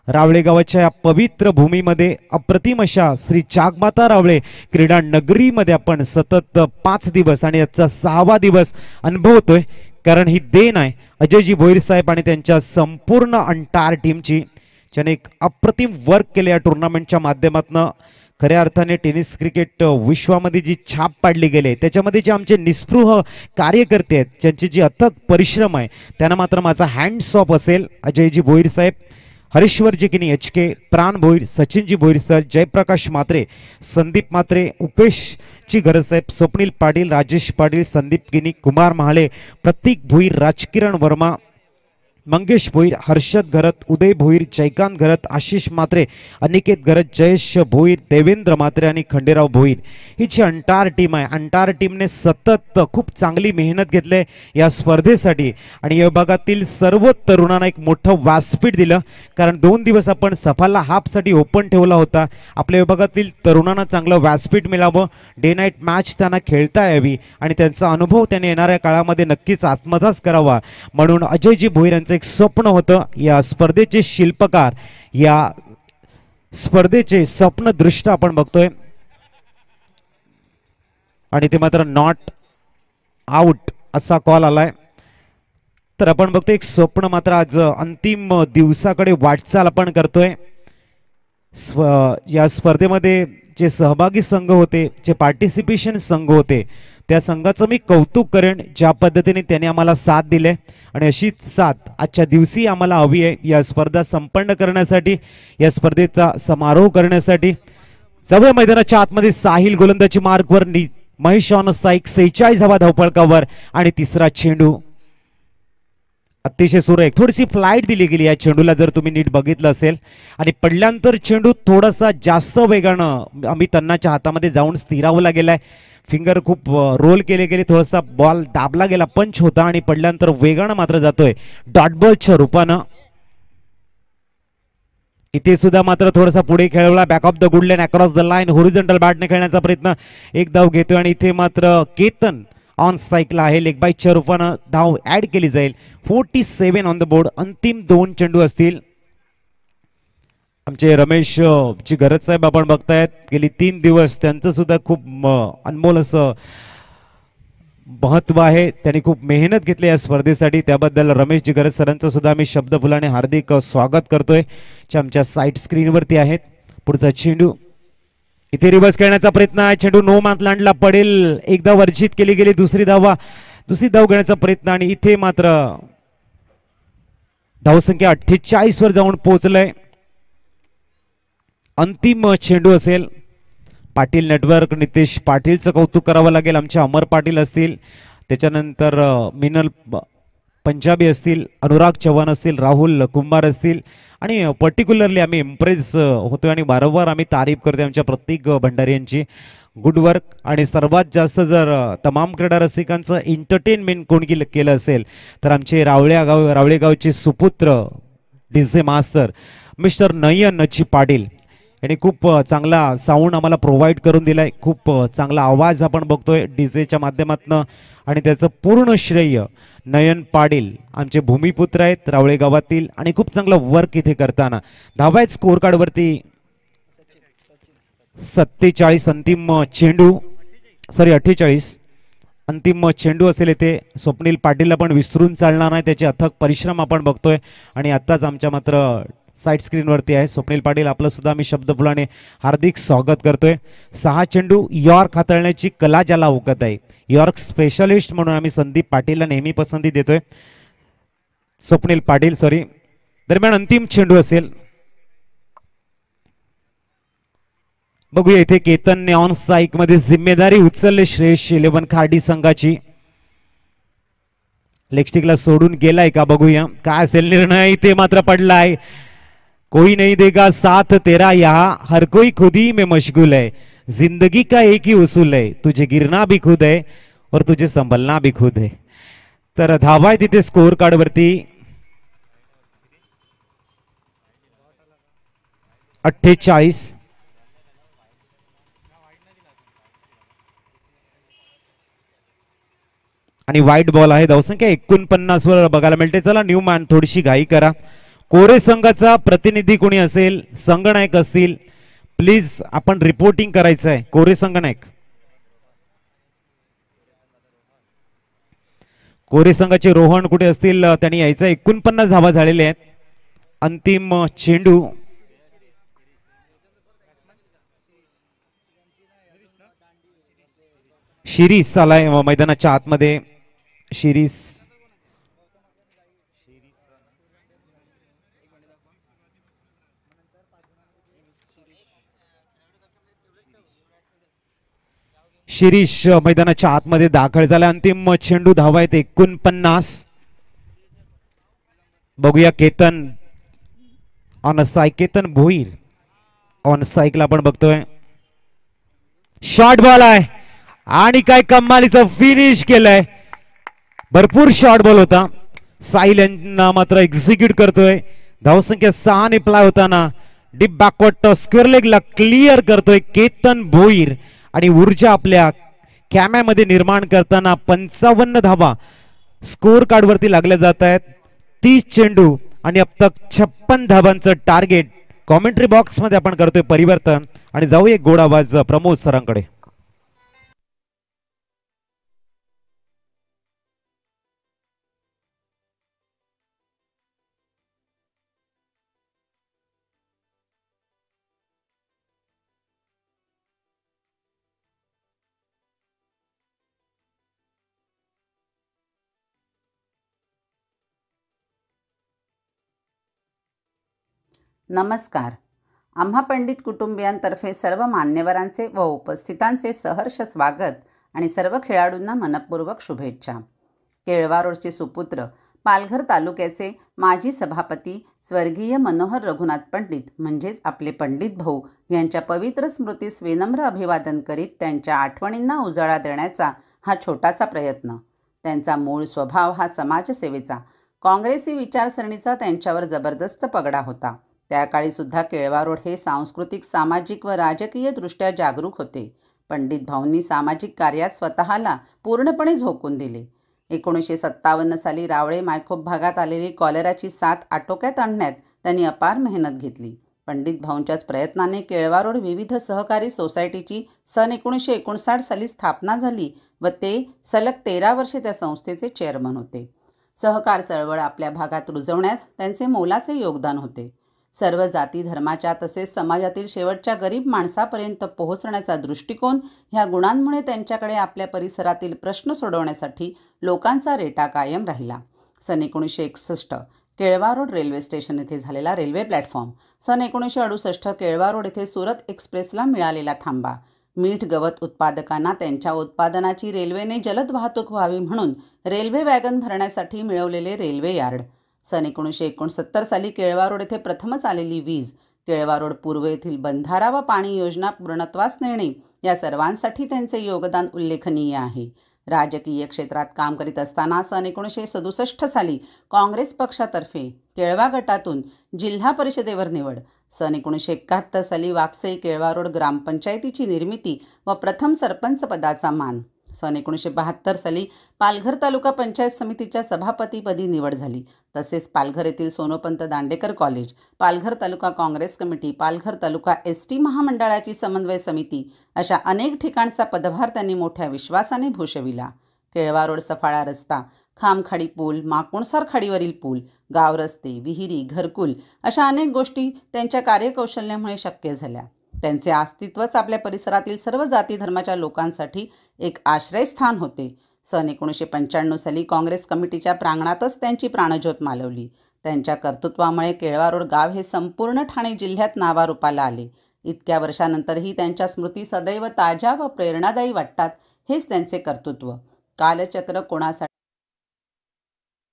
रावळे गावाच्या या पवित्र भूमीमध्ये अप्रतिम अशा श्री चागमाता रावळे क्रीडा नगरीमध्ये आपण सतत 5 दिवस आणि याचा 6वा दिवस अनुभवतोय. कारण ही देण आहे अजयजी भोईर साहेब आणि त्यांच्या संपूर्ण अंटायर टीमची, ज्याने एक अप्रतिम वर्क केले या टुर्नामेंटच्या माध्यमातून. खऱ्या अर्थाने टेनिस क्रिकेट विश्वामध्ये जी छाप पाडली गेले त्याच्यामध्ये जे आमचे निस्पृह कार्यकर्ते आहेत, ज्यांची जी अथक परिश्रम आहे, त्यांना मात्र माझा हँड्स ऑफ असेल. अजयजी भोईर साहेब, हरीश्वरजी किनी HK, प्राण भोईर, सचिनजी भोईर सर, जयप्रकाश मात्रे, संदीप मात्रे, उपेशजी घरत साहेब, स्वप्नील पाटील, राजेश पाटील, संदीप किनी, कुमार महाले, प्रतीक भोईर, राजकिरण वर्मा, मंगेश भोईर, हर्षद घरत, उदय भोईर, जयकांत घरत, आशिष म्हात्रे, अनिकेत घरत, जयेश भोईर, देवेंद्र म्हात्रे आणि खंडेराव भोईर ही जी अंटार टीम आहे. अंटार टीमने सतत खूप चांगली मेहनत घेतली या स्पर्धेसाठी आणि या विभागातील सर्व तरुणांना एक मोठं व्यासपीठ दिलं. कारण 2 दिवस आपण सफाला हाफसाठी ओपन ठेवला होता. आपल्या विभागातील तरुणांना चांगलं व्यासपीठ मिळावं, डे नाईट मॅच त्यांना खेळता यावी आणि त्यांचा अनुभव त्यांनी येणाऱ्या काळामध्ये नक्कीच आत्मसात करावा म्हणून अजयजी भोईर यांचं एक स्वप्न होतं. या स्पर्धेचे शिल्पकार, या स्पर्धेचे स्वप्नदृष्ट आपण बघतोय आणि ते मात्र नॉट आउट असा कॉल आलाय. तर आपण बघतोय एक स्वप्न मात्र आज अंतिम दिवसाकडे वाटचाल आपण करतोय. या स्पर्धेमध्ये जे सहभागी संघ होते, जे पार्टिसिपेशन संघ होते, त्या संघाचं मी कौतुक करेन ज्या पद्धतीने त्यांनी आम्हाला साथ दिले आणि अशीच साथ आजच्या दिवशी आम्हाला हवी आहे या स्पर्धा संपन्न करण्यासाठी, या स्पर्धेचा समारोह करण्यासाठी. जवळ मैदानाच्या आतमध्ये साहिल गोलंदाजी मार्कवर, महेश ऑनस्ट्राइक 46 धावपळकावर आणि तिसरा चेंडू अतिशय सुरेख. थोडीशी फ्लाईट दिली गेली या चेंडूला जर तुम्ही नीट बघितलं असेल आणि पडल्यानंतर चेंडू थोडासा जास्त वेगानं अमित अण्णाच्या हातामध्ये जाऊन स्थिरावला गेलाय. फिंगर खूप रोल केले गेले, थोडासा बॉल दाबला गेला, पंच होता आणि पडल्यानंतर वेगानं मात्र जातोय डॉट बॉलच्या रूपानं. इथे सुद्धा मात्र थोडासा पुढे खेळवला, back of the good line, across the line, horizontal बॅटने खेळण्याचा प्रयत्न, एक धाव घेतोय आणि इथे मात्र केतन ऑन स्ट्राइकला आहे. लेग बाईटच्या रूपानं धाव ऍड केली जाईल. 47 ऑन द बोर्ड. अंतिम 2 चेंडू असतील. आमचे रमेश ची गरज साहेब आपण बघतायत, गेली 3 दिवस त्यांचं सुद्धा खूप अनमोल असं महत्व आहे. त्यांनी खूप मेहनत घेतली या स्पर्धेसाठी, त्याबद्दल रमेश गरज सरांचं सुद्धा आम्ही शब्दफुलाने हार्दिक स्वागत करतोय. आमच्या साईड स्क्रीनवरती आहेत. पुढचा चेंडू इथे रिव्हर्स खेळण्याचा प्रयत्न आहे. चेंडू नो मानलांडला पडेल, एकदा वर्जित केली गेली, दुसरी धाव घेण्याचा प्रयत्न आणि इथे मात्र धावसंख्या 48 वर जाऊन पोहोचलंय. अंतिम चेंडू असेल. पाटील नेटवर्क, नितेश पाटीलचं कौतुक करावं लागेल. आमचे अमर पाटील असतील, त्याच्यानंतर मिनल पंजाबी असतील, अनुराग चव्हाण असतील, राहुल कुंभार असतील आणि पर्टिक्युलरली आम्ही इम्प्रेस होतोय आणि वारंवार आम्ही तारीफ करतोय आमच्या प्रत्येक भंडारी यांची. Good work. आणि सर्वात जास्त जर तमाम क्रीडा रसिकांचं एंटरटेनमेंट कोण केलं असेल तर आमचे रावळेगावचे सुपुत्र डीजे मास्तर मिस्टर नयनची पाटील यांनी खूप चांगला साऊंड आम्हाला प्रोव्हाइड करून दिलाय. खूप चांगला आवाज आपण बघतोय डीजेच्या माध्यमातून आणि त्याचं पूर्ण श्रेय नयन पाटील आमचे भूमिपुत्र आहेत रावळे गावातील आणि खूप चांगलं वर्क इथे करताना. धावा आहेत स्कोर कार्ड वरती 47. अंतिम चेंडू 48 अंतिम चेंडू असेल इथे. स्वप्नील पाटीलला पण विसरून चालणार नाही, त्याचे अथक परिश्रम आपण बघतोय आणि आत्ताच आमच्या मात्र साईड स्क्रीनवरती आहे स्वप्नील पाटील, आपलं सुद्धा आम्ही शब्दफुलाने हार्दिक स्वागत करतोय. 6 चेंडू यॉर्क हाताळण्याची कला ज्याला अवगत आहे, यॉर्क स्पेशलिस्ट म्हणून आम्ही संदीप पाटीलला नेहमी पसंती देतोय. स्वप्नील पाटील दरम्यान अंतिम चेंडू असेल. बघूया इथे केतनने ऑन स्ट्राइक मध्ये जिम्मेदारी उचलली श्रेयस 11 खार्डी संघाची. लेगस्टिकला सोडून गेलाय का बघूया काय असेल निर्णय. इथे मात्र पडलाय. कोई नहीं देगा साथ तेरा यहाँ, हर कोई खुद ही में मशगूल है, जिंदगी का एक ही उसूल है, तुझे गिरना भी खुद है और तुझे संभलना भी खुद है. तर धावा आहे तिथे स्कोर कार्ड वरती 48. आणि वाईट बॉल आहे. धावसंख्या 49 वर बघायला मिळते. चला न्यूमॅन थोडीशी घाई करा. कोरे संघाचा प्रतिनिधी कोणी असेल, संगनायक असतील, प्लीज आपण रिपोर्टिंग करायचं आहे. कोरे संगनायक, कोरे संघाचे रोहन कुठे असतील त्यांनी यायचं. 49 धावा झालेले आहेत. अंतिम चेंडू शिरीस आलाय मैदानाच्या आतमध्ये. शिरीस शिरीष मैदानाच्या आतमध्ये दाखल झाला. अंतिम चेंडू धावा आहेत 49. बघूया केतन ऑन साईक, केतन भोईर ऑन साईकला आपण बघतोय. शॉर्ट बॉल आहे आणि काय कमालीचं फिनिश केलंय. भरपूर शॉर्ट बॉल होता. साहिल यांना मात्र एक्झिक्यूट करतोय. धावसंख्या 6 ने प्लाय होताना डीप बॅकवर्ड स्क्वेअर लेगला क्लिअर करतोय केतन भोईर आणि ऊर्जा आपल्या कॅम्यामध्ये निर्माण करताना 55 धावा स्कोर कार्ड वरती लागल्या जात आहेत. 30 चेंडू आणि अब तक 56 धावांचं टार्गेट. कॉमेंट्री बॉक्स मध्ये आपण करतोय परिवर्तन आणि जाऊ एक गोड आवाज प्रमोद सरांकडे. नमस्कार. आम्हा पंडित कुटुंबियांतर्फे सर्व मान्यवरांचे व उपस्थितांचे सहर्ष स्वागत आणि सर्व खेळाडूंना मनपूर्वक शुभेच्छा. केळवा रोडचे सुपुत्र, पालघर तालुक्याचे माजी सभापती स्वर्गीय मनोहर रघुनाथ पंडित म्हणजेच आपले पंडित भाऊ यांच्या पवित्र स्मृतीस विनम्र अभिवादन करीत त्यांच्या आठवणींना उजाळा देण्याचा हा छोटासा प्रयत्न. त्यांचा मूळ स्वभाव हा समाजसेवेचा, काँग्रेसी विचारसरणीचा त्यांच्यावर जबरदस्त पगडा होता. त्या काळी सुद्धा केळवा रोड हे सांस्कृतिक, सामाजिक व राजकीय दृष्ट्या जागरूक होते. पंडित भाऊंनी सामाजिक कार्यात स्वतःला पूर्णपणे झोकून दिले. 1957 साली रावळे मायखोप भागात आलेली कॉलेराची साथ आटोक्यात आणण्यात त्यांनी अपार मेहनत घेतली. पंडित भाऊंच्याच प्रयत्नाने केळवा रोड विविध सहकारी सोसायटीची सन 1959 साली स्थापना झाली व ते सलग 13 वर्षे त्या संस्थेचे चेअरमन होते. सहकार चळवळ आपल्या भागात रुजवण्यात त्यांचे मोलाचे योगदान होते. सर्व जाती धर्माच्या तसेच समाजातील शेवटच्या गरीब माणसापर्यंत पोहोचण्याचा दृष्टिकोन ह्या गुणांमुळे त्यांच्याकडे आपल्या परिसरातील प्रश्न सोडवण्यासाठी लोकांचा रेटा कायम राहिला. सन 1961 केळवा रोड रेल्वे स्टेशन येथे झालेला रेल्वे प्लॅटफॉर्म, सन 1968 केळवा रोड येथे सुरत एक्सप्रेसला मिळालेला थांबा, मीठ गवत उत्पादकांना त्यांच्या उत्पादनाची रेल्वेने जलद वाहतूक व्हावी म्हणून रेल्वे वॅगन भरण्यासाठी मिळवलेले रेल्वे यार्ड, सन 1969 साली केळवा रोड येथे प्रथमच आलेली वीज, केळवा रोड पूर्व येथील बंधारा व पाणी योजना पूर्णत्वास नेणे या सर्वांसाठी त्यांचे योगदान उल्लेखनीय आहे. राजकीय क्षेत्रात काम करीत असताना सन 1967 साली काँग्रेस पक्षातर्फे केळवा गटातून जिल्हा परिषदेवर निवड, सन 1971 साली वाकसई केळवा रोड ग्रामपंचायतीची निर्मिती व प्रथम सरपंच पदाचा मान, सन 1972 साली पालघर तालुका पंचायत समितीच्या सभापतीपदी निवड झाली. तसेच पालघर येथील सोनोपंत दांडेकर कॉलेज, पालघर तालुका काँग्रेस कमिटी, पालघर तालुका एसटी महामंडळाची समन्वय समिती अशा अनेक ठिकाणचा पदभार त्यांनी मोठ्या विश्वासाने भूषविला. केळवा रोड सफाळा रस्ता, खामखाडी पूल, माकुणसार खाडीवरील पूल, गाव रस्ते, विहिरी, घरकुल अशा अनेक गोष्टी त्यांच्या कार्यकौशल्यामुळे शक्य झाल्या. त्यांचे अस्तित्वच आपल्या परिसरातील सर्व जाती धर्माच्या लोकांसाठी एक आश्रयस्थान होते. सन 1995 साली काँग्रेस कमिटीच्या प्रांगणातच त्यांची प्राणज्योत मालवली. त्यांच्या कर्तृत्वामुळे केळवा रोड गाव हे संपूर्ण ठाणे जिल्ह्यात नावारूपाला आले. इतक्या वर्षानंतरही त्यांच्या स्मृती सदैव ताज्या व प्रेरणादायी वाटतात. हेच त्यांचे कर्तृत्व. कालचक्र कोणासाठी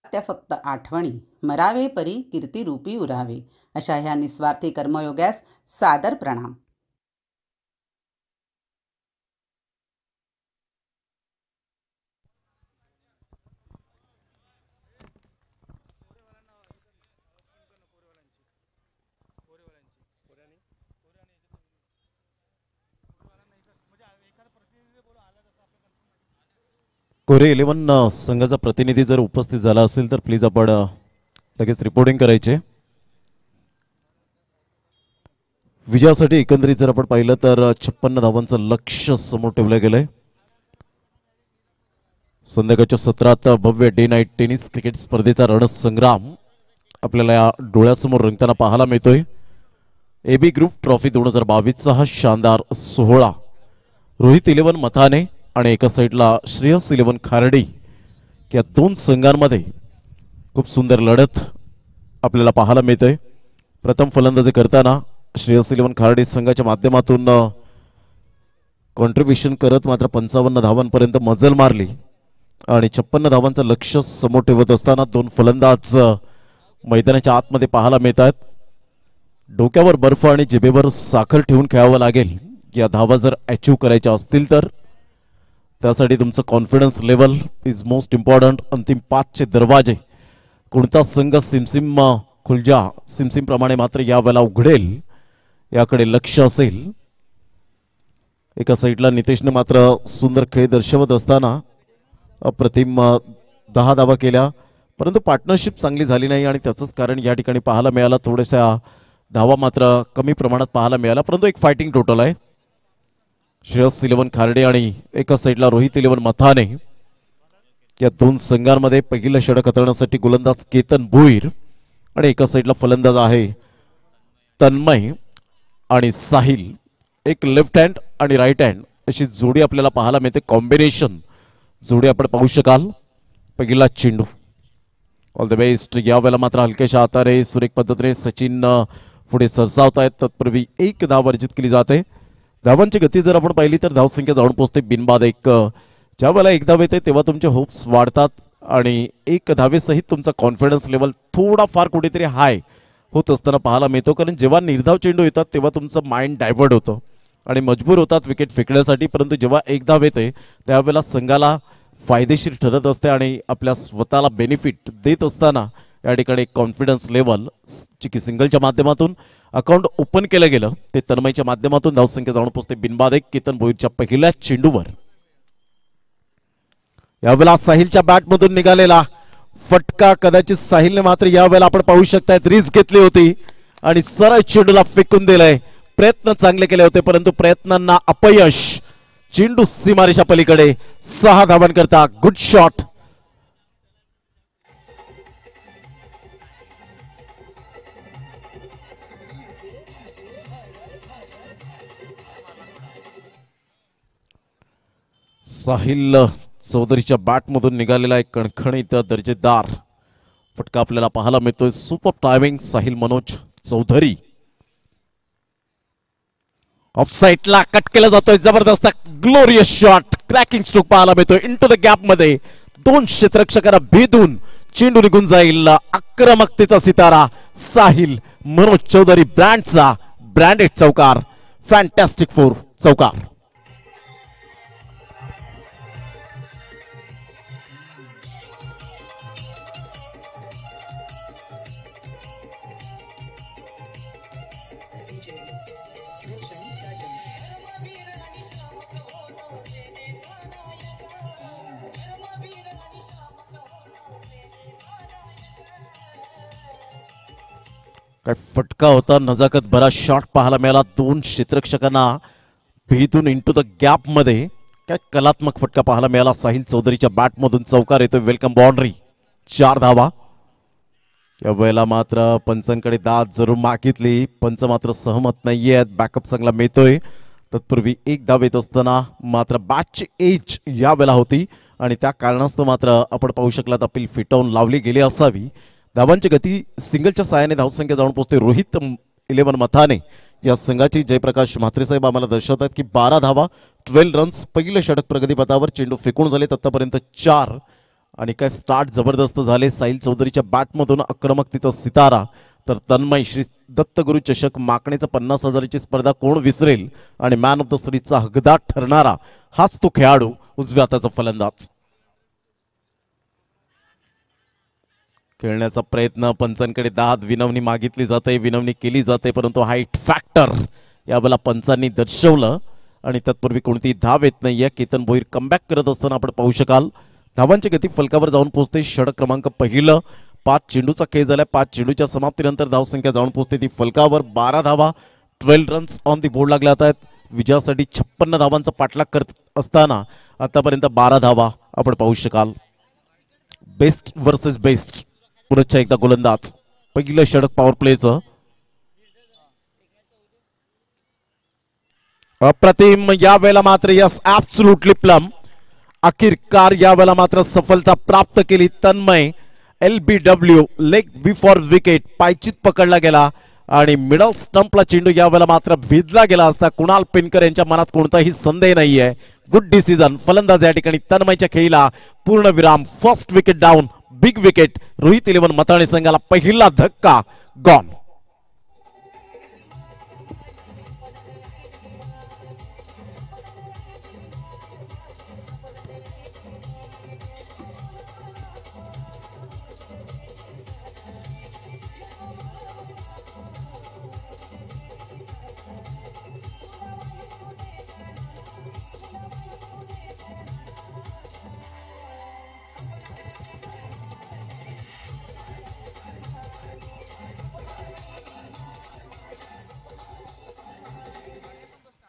त्या फक्त आठवणी, मरावे परी कीर्तिरूपी उरावे अशा ह्या निस्वार्थी कर्मयोग्यास सादर प्रणाम. कोरे 11 संघाचा प्रतिनिधी जर उपस्थित झाला असेल तर प्लीज आपण लगेच रिपोर्टिंग करायचे. विजयासाठी एकंदरीत जर आपण पाहिलं तर 56 धावांचं लक्ष्य समोर ठेवलं गेलंय. संध्याकाळच्या सत्रात भव्य डे नाईट टेनिस क्रिकेट स्पर्धेचा रणसंग्राम आपल्याला या डोळ्यासमोर रंगताना पाहायला मिळतोय. एबी ग्रुप ट्रॉफी 2022चा हा शानदार सोहळा रोहित 11 मथाने आणि एका साईडला श्रेयस 11 खार्डी या दोन संघांमध्ये खूप सुंदर लढत आपल्याला पाहायला मिळते. प्रथम फलंदाजी करताना श्रेयस 11 खार्डी संघाच्या माध्यमातून कॉन्ट्रीब्युशन करत मात्र 55 धावांपर्यंत मजल मारली आणि 56 धावांचं लक्ष्य समोर ठेवत असताना दोन फलंदाज मैदानाच्या आतमध्ये पाहायला मिळतात. डोक्यावर बर्फ आणि जिभेवर साखर ठेवून खेळावं लागेल या धावा जर अचीव करायच्या असतील तर. त्यासाठी तुमचं confidence level is most important. अंतिम 5चे दरवाजे कोणता संघ सिमसिम खुलजा सिमसिम प्रमाणे मात्र यावेळेला उघडेल याकडे लक्ष असेल. एका साईडला नितेशने मात्र सुंदर खेळ दर्शवत असताना अप्रतिम 10 धावा केल्या, परंतु पार्टनरशिप चांगली झाली नाही आणि त्याचंच कारण या ठिकाणी पाहायला मिळालं. थोड्याशा धावा मात्र कमी प्रमाणात पाहायला मिळाला, परंतु एक फायटिंग टोटल आहे. श्रेयस इलेव्हन खार्डे आणि एका साईडला रोहित इलेव्हन मथाने या दोन संघांमध्ये पहिलं षटक हाताळण्यासाठी गोलंदाज केतन भोईर आणि एका साईडला फलंदाज आहे तन्मय आणि साहिल. एक लेफ्ट हँड आणि राईट हँड अशी जोडी आपल्याला पाहायला मिळते. कॉम्बिनेशन जोडी आपण पाहू शकाल. पहिला चेंडू ऑल द बेस्ट. यावेळेला मात्र हलक्याशा हाताने सुरेख पद्धतीने सचिन पुढे सरसावत आहेत. तत्पूर्वी एक धाव अर्जित केली जाते. धावांची गती जर आपण पाहिली तर धावसंख्या जाऊन पोहोचते बिनबाद 1. ज्या वेळेला एक धाव येते तेव्हा तुमचे होप्स वाढतात आणि एक धावेसहित तुमचा कॉन्फिडन्स लेवल थोडाफार कुठेतरी हाय होत असताना पाहायला मिळतो. कारण जेव्हा निर्धाव चेंडू येतात तेव्हा तुमचं माइंड डायव्हर्ट होतं आणि मजबूर होतात विकेट फेकण्यासाठी, परंतु जेव्हा एक धाव येते त्यावेळेला संघाला फायदेशीर ठरत असते आणि आपल्या स्वतःला बेनिफिट देत असताना या ठिकाणी कॉन्फिडन्स लेवल चिकी सिंगलच्या माध्यमातून अकाउंट ओपन केलं गेलं ते तन्मयच्या माध्यमातून धावसंख्या जाऊन पोहोचते बिनबाद 1. केतन भोईरच्या पहिल्या चेंडूवर यावेळेला साहिलच्या बॅटमधून निघालेला फटका कदाचित साहिलने मात्र यावेळेला आपण पाहू शकताय रिस्क घेतली होती आणि सरळ चेंडूला फेकून दिलंय. प्रयत्न चांगले केले होते परंतु प्रयत्नांना अपयश. चेंडू सीमारेषा पलीकडे 6 धावांकरता गुड शॉट. साहिल चौधरीच्या बॅटमधून निघालेला एक कणखणीत दर्जेदार फटका आपल्याला पाहायला मिळतोय. Super timing Sahil Manoj Chaudhary. Off साइडला कट केला जातोय. जबरदस्त ग्लोरियस शॉट. क्रॅकिंग स्ट्रोक पाहायला मिळतोय. इंटू द गॅप मध्ये 2 क्षेत्ररक्षकांना भेदून चेंडू निघून जाईल. आक्रमकतेचा सितारा साहिल मनोज चौधरी ब्रँडचा ब्रँडेड चौकार. फॅन्टॅस्टिक 4 चौकार. काय फटका होता. नजाकत भरा शॉट पाहायला मिळाला. 2 क्षेत्ररक्षकांना भेदून इंटू द गॅप मध्ये काय कलात्मक फटका पाहायला मिळाला. साहिल चौधरीच्या बॅटमधून चौकार येतोय. Welcome boundary. 4 धावा. या वेळेला मात्र पंचांकडे दाद जरूर मागितली. पंच मात्र सहमत नाहीये. बॅकअप चांगला मिळतोय. तत्पूर्वी एक धाव येत असताना मात्र बॅटची एज या वेळेला होती आणि त्या कारणास्तव मात्र आपण पाहू शकलात अपील फिटवून लावली गेली असावी. धावांची गती सिंगलच्या सहाय्याने धावसंख्या जाऊन पोहोचते. रोहित इलेव्हन मथाने या संघाची जयप्रकाश म्हात्रे साहेब आम्हाला दर्शवतात की 12 धावा 12 रन्स. पहिलं षटक प्रगतीपथावर. चेंडू फेकून झाले आतापर्यंत 4 आणि काय स्टार्ट जबरदस्त झाले. साहिल चौधरीच्या बॅटमधून आक्रमकतेचा सितारा तर तन्मय. श्री दत्तगुरु चषक माकणीचा 50,000ची स्पर्धा कोण विसरेल आणि मॅन ऑफ द सिरीजचा हकदार ठरणारा हाच तो खेळाडू उजव्या हाताचा फलंदाज. खेळण्याचा प्रयत्न पंचांकडे दाद विनवणी मागितली जाते. विनवणी केली जाते परंतु हाईट फॅक्टर यावेळेला पंचांनी दर्शवलं आणि तत्पूर्वी कोणती धाव येत नाहीये. केतन भोईर कमबॅक करत असताना आपण पाहू शकाल. धावांची गती फलकावर जाऊन पोहोचते. षटक क्रमांक पहिलं. 5 चेंडूचा खेळ झाला. 5 चेंडूच्या समाप्तीनंतर धावसंख्या जाऊन पोहोचते ती फलकावर. 12 धावा 12 रन्स ऑन दी बोर्ड लागल्या आहेत. विजयासाठी 56 धावांचा पाठलाग करत असताना आतापर्यंत 12 धावा आपण पाहू शकाल. Best versus best. पुन्हा एकदा गोलंदाज. पहिलं षटक पॉवर प्लेचं. अप्रतिम. या वेळेला मात्र यस ॲब्सोल्युटली प्लम. अखेरकार या वेळेला मात्र सफलता प्राप्त केली. Tanmay LBW leg before wicket पायचीत पकडला गेला आणि मिडल स्टंपला चेंडू या वेळेला मात्र भेदला गेला असता कुणाल पेनकर यांच्या मनात कोणताही संदेह नाहीये. Good decision. फलंदाज या ठिकाणी तन्मयच्या खेळीला पूर्ण विराम. First wicket down big wicket. Rohit 11 Mathane संघाला पहिला धक्का गॉन.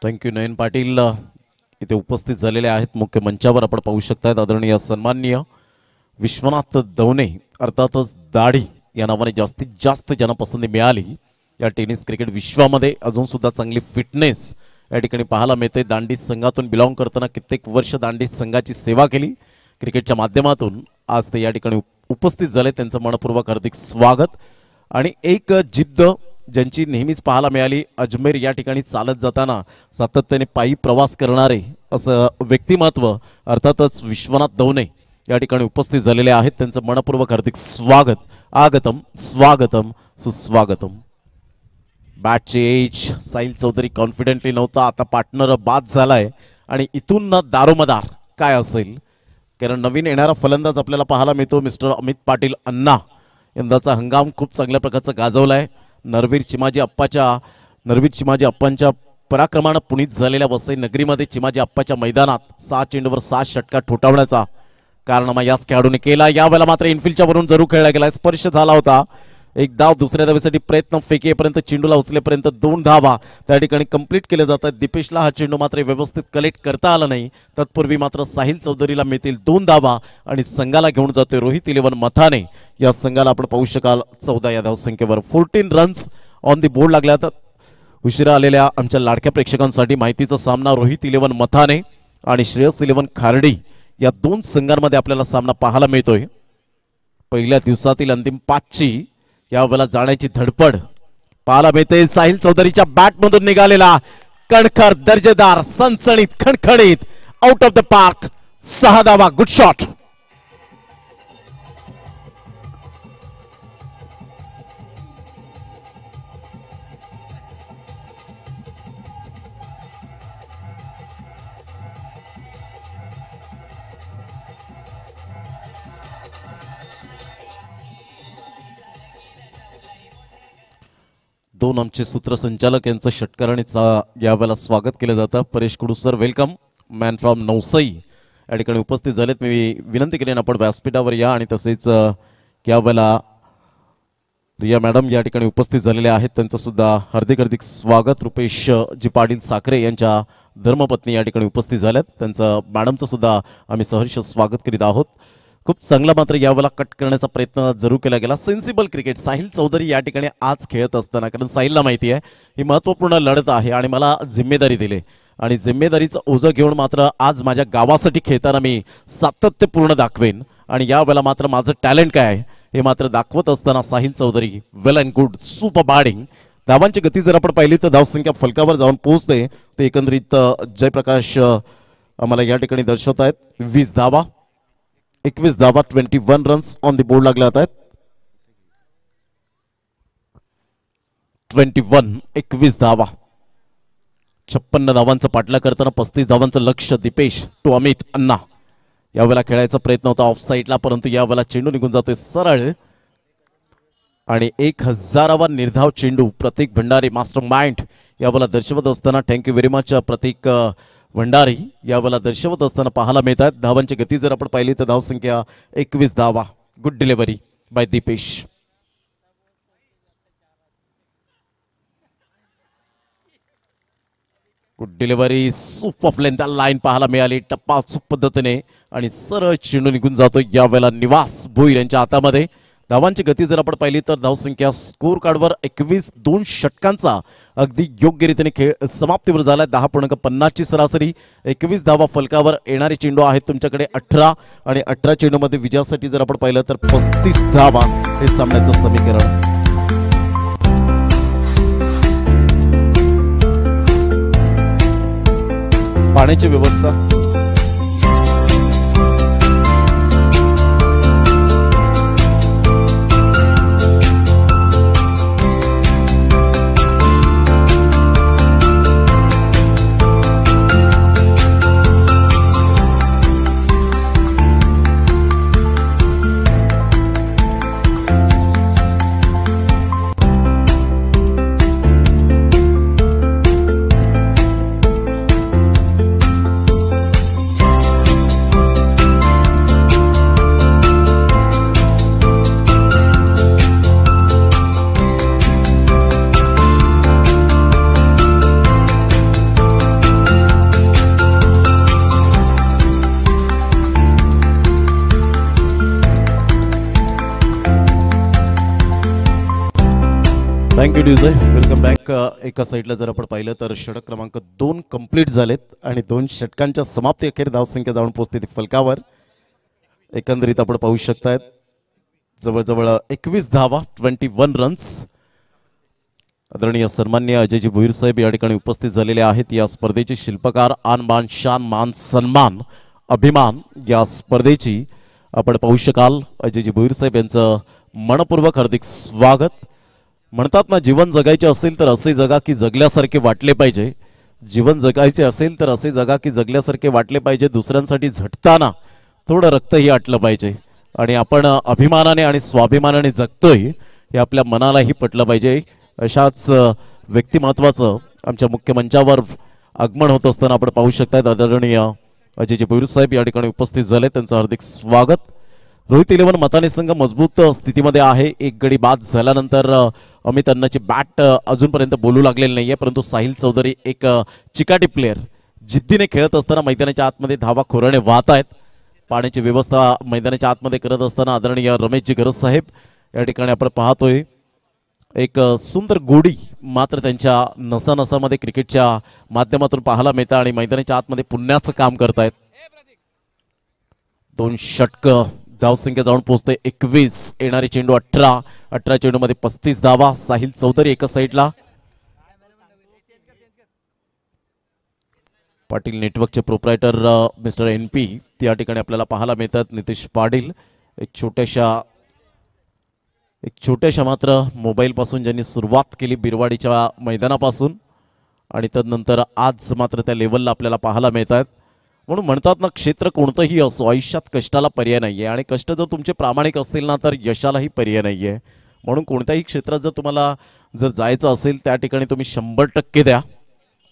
थँक्यू नयन पाटील इथे उपस्थित झालेले आहेत. मुख्य मंचावर आपण पाहू शकतात आदरणीय सन्माननीय विश्वनाथ दवणे, अर्थातच दाढी या नावाने जास्तीत जास्त जनपसंती मिळाली या टेनिस क्रिकेट विश्वामध्ये. अजून सुद्धा चांगली फिटनेस या ठिकाणी पाहायला मिळते. दांडी संघातून बिलॉंग करताना कित्येक वर्ष दांडी संघाची सेवा केली क्रिकेटच्या माध्यमातून. आज ते या ठिकाणी उपस्थित झाले. त्यांचं मनपूर्वक हार्दिक स्वागत. आणि एक जिद्द ज्यांची नेहमीच पाहायला मिळाली, अजमेर या ठिकाणी चालत जाताना सातत्याने पायी प्रवास करणारे असं व्यक्तिमत्व अर्थातच विश्वनाथ दवणे या ठिकाणी उपस्थित झालेले आहेत. त्यांचं मनपूर्वक हार्दिक स्वागत. आगतम स्वागतम सुस्वागतम. बॅटचे एज साहिल चौधरी कॉन्फिडेंटली नव्हता, आता पार्टनर बाद झालाय आणि इथून ना दारोमदार काय असेल, कारण नवीन येणारा फलंदाज आपल्याला पाहायला मिळतो मिस्टर अमित पाटील अण्णा. यंदाचा हंगाम खूप चांगल्या प्रकारचा गाजवलाय. नरवीर चिमाजी अप्पांच्या पराक्रमानं पुनीत झालेल्या वसई नगरीमध्ये चिमाजी अप्पाच्या मैदानात 6 चेंडूवर 7 षटका ठोठावण्याचा कारनामा याच खेळाडूने केला. यावेळेला मात्र इनफिल्डच्या वरून जरूर खेळला गेला. स्पर्श झाला होता. एक धाव दुसऱ्या धावेसाठी प्रयत्न, फेकेपर्यंत चेंडूला उचलेपर्यंत 2 धावा त्या ठिकाणी कंप्लीट केले जातात. दीपेशला हा चेंडू मात्र व्यवस्थित कलेक्ट करता आला नाही. तत्पूर्वी मात्र साहिल चौधरीला मिळतील 2 धावा आणि संघाला घेऊन जातोय रोहित 11 मथाने. या संघाला आपण पाहू शकाल 14 या धावसंख्येवर 14 रन्स ऑन दी बोर्ड लागल्या. तर उशिरा आलेल्या आमच्या लाडक्या प्रेक्षकांसाठी माहितीचा सामना रोहित 11 मथाने आणि श्रेयस 11 खार्डी या 2 संघांमध्ये आपल्याला सामना पाहायला मिळतोय. पहिल्या दिवसातील अंतिम 5ची यावेळेला जाण्याची धडपड पाहायला मिळते. साहिल चौधरीच्या बॅटमधून निघालेला कणखर दर्जेदार सनसणीत खणखणीत आउट ऑफ द पार्क 6 धावा. Good shot. दोन आमचे सूत्रसंचालक यांचं षटकाराने यावेळेला स्वागत केलं जातं. परेश कुडू सर वेलकम. मॅन फ्रॉम नौसई या ठिकाणी उपस्थित झालेत. मी विनंती केली आपण व्यासपीठावर या आणि तसेच यावेळेला रिया मॅडम या ठिकाणी उपस्थित झालेले आहेत. त्यांचं सुद्धा हार्दिक हार्दिक स्वागत. रुपेश जी पाटील साखरे यांच्या धर्मपत्नी या ठिकाणी उपस्थित झाल्यात. त्यांचं मॅडमचं सुद्धा आम्ही सहर्ष स्वागत करीत आहोत. खूप चांगला मात्र यावेळेला कट करण्याचा प्रयत्न जरूर केला गेला. सेन्सिबल क्रिकेट साहिल चौधरी या ठिकाणी आज खेळत असताना, कारण साहिलला माहिती आहे ही महत्त्वपूर्ण लढत आहे आणि मला जिम्मेदारी दिली आणि जिम्मेदारीचं ओझं घेऊन मात्र आज माझ्या गावासाठी खेळताना मी सातत्यपूर्ण दाखवेन आणि यावेळेला मात्र माझं टॅलेंट काय आहे हे मात्र दाखवत असताना साहिल चौधरी वेल अँड गुड सुपर बॅटिंग. धावांची गती जर आपण पाहिली तर धावसंख्या फलकावर जाऊन पोहोचते. ते एकंदरीत जयप्रकाश आम्हाला या ठिकाणी दर्शवत आहेत. 20 धावा 21 धावा 21 रन्स ऑन दी बोर्ड लागले आहेत. 21 धावा 56 धावांचा पाठलाग करताना 35 धावांचं लक्ष. दीपेश टू अमित अण्णा यावेळेला खेळायचा प्रयत्न होता ऑफ साईडला, परंतु यावेळेला चेंडू निघून जातोय सरळ आणि 1000वा निर्धाव चेंडू. प्रतीक भंडारी मास्टर माइंड यावेळेला दर्शवत असताना थँक्यू व्हेरी मच प्रतीक भंडारी यावेळेला दर्शवत असताना पाहायला मिळतात. धावांची गती जर आपण पाहिली तर धावसंख्या 21 धावा. Good delivery by Dipesh. Good delivery सूप ऑफ लेंथ लाईन पाहायला मिळाली टप्पा चूक पद्धतीने आणि सरळ चेंडू निघून जातो यावेळेला निवास भोईर यांच्या हातामध्ये. धावांची गती जर आपण पाहिली तर धावसंख्या स्कोर कार्डवर 21 2 षटकांचा अगदी योग्यरीतीने खेळ समाप्तीवर झाला. 10.50ची सरासरी. 21 धावा फलकावर. येणारे चेंडू आहेत तुमच्याकडे 18 आणि 18 चेंडूमध्ये विजयासाठी जर आपण पाहिलं तर 35 धावा हे सामन्याचं समीकरण. पाण्याची व्यवस्था थँक्यू ड्यूज वेलकम बॅक. एका साईडला जर आपण पाहिलं तर षटक क्रमांक 2 कंप्लीट झालेत आणि 2 षटकांच्या समाप्ती अखेर धावसंख्या जाऊन पोहोचते ती फलकावर. एकंदरीत आपण पाहू शकतायत जवळजवळ 21 धावा 21 रन्स. आदरणीय सन्मान्य अजयजी भोईर साहेब या ठिकाणी उपस्थित झालेले आहेत. या स्पर्धेचे शिल्पकार आन बान शान मान सन्मान अभिमान या स्पर्धेची आपण पाहू शकाल. अजयजी भोईर साहेब यांचं मनपूर्वक हार्दिक स्वागत. म्हणतात ना, जीवन जगायचे असेल तर असे जगा की जगल्यासारखे वाटले पाहिजे. जीवन जगायचे असेल तर असे जगा की जगल्यासारखे वाटले पाहिजे. दुसऱ्यांसाठी झटताना थोडं रक्तही आटलं पाहिजे आणि आपण अभिमानाने आणि स्वाभिमानाने जगतोय हे आपल्या मनालाही पटलं पाहिजे. अशाच व्यक्तिमत्वाचं आमच्या मुख्य मंचावर आगमन होत असताना आपण पाहू शकतात आदरणीय अजयजी भोईर साहेब या ठिकाणी उपस्थित झाले. त्यांचं हार्दिक स्वागत. रोहित 11 मताने संघ मजबूत स्थितीमध्ये आहे. एक गडी बाद झाल्यानंतर अमित अण्णाची बॅट अजूनपर्यंत बोलू लागलेली नाहीये, परंतु साहिल चौधरी एक चिकाटी प्लेअर जिद्दीने खेळत असताना मैदानाच्या आतमध्ये धावा खोराने वाहत आहेत. पाण्याची व्यवस्था मैदानाच्या आतमध्ये करत असताना आदरणीय रमेशजी गरज साहेब या ठिकाणी आपण पाहतोय एक सुंदर गोडी मात्र त्यांच्या नसानसामध्ये क्रिकेटच्या माध्यमातून पाहायला मिळतं आणि मैदानाच्या आतमध्ये पुण्याचं काम करतायत. 2 षटकं धावसंख्या जाऊन पोहोचते 21. येणारे चेंडू 18 चेंडूमध्ये 35 धावा. साहिल चौधरी एका साईडला. पाटील नेटवर्कचे प्रोप्रायटर मिस्टर NP त्या ठिकाणी आपल्याला पाहायला मिळतात. नितेश पाटील एक छोट्याशा मात्र मोबाईल पासून ज्यांनी सुरुवात केली बिरवाडीच्या मैदानापासून आणि तदनंतर आज मात्र त्या लेवलला आपल्याला पाहायला मिळतात. म्हणून म्हणतात ना, क्षेत्र कोणतंही असो आयुष्यात कष्टाला पर्याय नाहीये आणि कष्ट जर तुमचे प्रामाणिक असतील ना तर यशालाही पर्याय नाहीये. म्हणून कोणत्याही क्षेत्रात जर तुम्हाला जायचं असेल त्या ठिकाणी तुम्ही 100% द्या,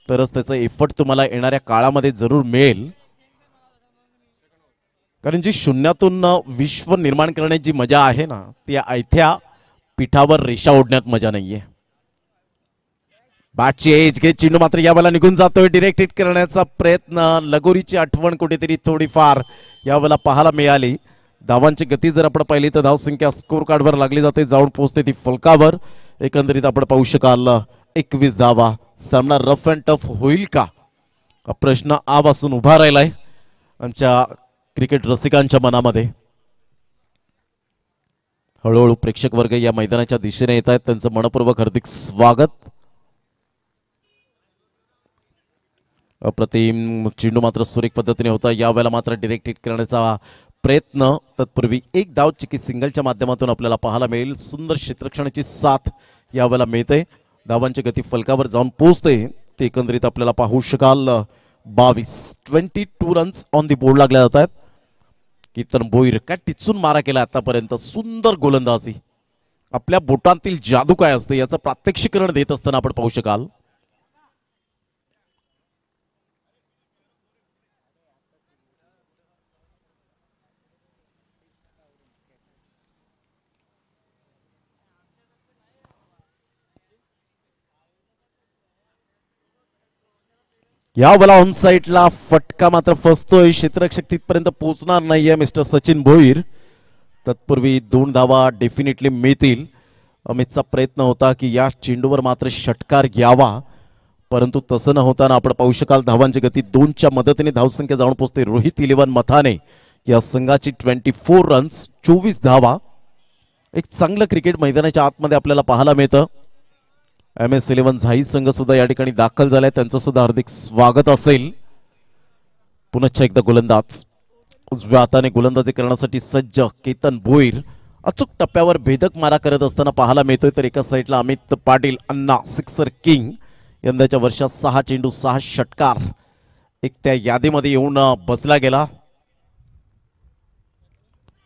तरच त्याचं एफर्ट तुम्हाला येणाऱ्या काळामध्ये जरूर मिळेल. कारण जी शून्यातून विश्व निर्माण करण्याची जी मजा आहे ना, ती आयथ्या पिठावर रेषा ओढण्यात मजा नाहीये. बॅटची एज घे चेंडू मात्र यावेळेला निघून जातोय. डिरेक्ट हिट करण्याचा प्रयत्न, लगोरीची आठवण कुठेतरी थोडीफार यावेळेला पाहायला मिळाली. धावांची गती जर आपण पाहिली तर धावसंख्या स्कोर कार्डवर लागली जाते, जाऊन पोहोचते ती फलकावर. एकंदरीत आपण पाहू शकाल 21 धावा. सामना रफ अँड टफ होईल का हा प्रश्न आवासून उभा राहिलाय आमच्या क्रिकेट रसिकांच्या मनामध्ये. हळूहळू प्रेक्षक वर्ग या मैदानाच्या दिशेने येत आहेत. त्यांचं मनपूर्वक हार्दिक स्वागत. अप्रतिम चेंडू मात्र सुरेख पद्धतीने होता. यावेळेला मात्र डिरेक्ट हिट करण्याचा प्रयत्न. तत्पूर्वी एक धाव चिकी सिंगलच्या माध्यमातून आपल्याला पाहायला मिळेल. सुंदर क्षेत्ररक्षणाची साथ यावेळेला मिळते. धावांची गती फलकावर जाऊन पोहोचते ते एकंदरीत आपल्याला पाहू शकाल. 22 रन्स ऑन दी बोर्ड लागल्या जात आहेत. कीर्तन भोईर काय टिचून मारा केला आतापर्यंत. सुंदर गोलंदाजी. आपल्या बोटांतील जादू काय असते याचं प्रात्यक्षिकरण देत असताना आपण पाहू शकाल. यावेळेला ऑन साईडला फटका मात्र फसतोय. क्षेत्ररक्षक तिथपर्यंत पोहोचणार नाहीये मिस्टर सचिन भोईर. तत्पूर्वी 2 धावा डेफिनेटली मिळतील. अमितचा प्रयत्न होता की या चेंडूवर मात्र षटकार घ्यावा, परंतु तसं न होताना आपण पाहू शकाल धावांची गती 2च्या मदतीने धावसंख्या जाऊन पोहोचते. रोहित 11 मथाने या संघाची 24 रन्स 24 धावा. एक चांगलं क्रिकेट मैदानाच्या आतमध्ये आपल्याला पाहायला मिळतं. MS11 झाई संघ सुद्धा या ठिकाणी दाखल झालाय. त्यांचं सुद्धा हार्दिक स्वागत असेल. पुनश्च एकदा गोलंदाज उजव्या हाताने गोलंदाजी करण्यासाठी सज्ज केतन भोईर अचूक टप्प्यावर भेदक मारा करत असताना पाहायला मिळतोय. तर एका साईडला अमित पाटील अण्णा सिक्सर किंग यंदाच्या वर्षात 6 चेंडू 6 षटकार एक त्या यादीमध्ये येऊन बसला गेला.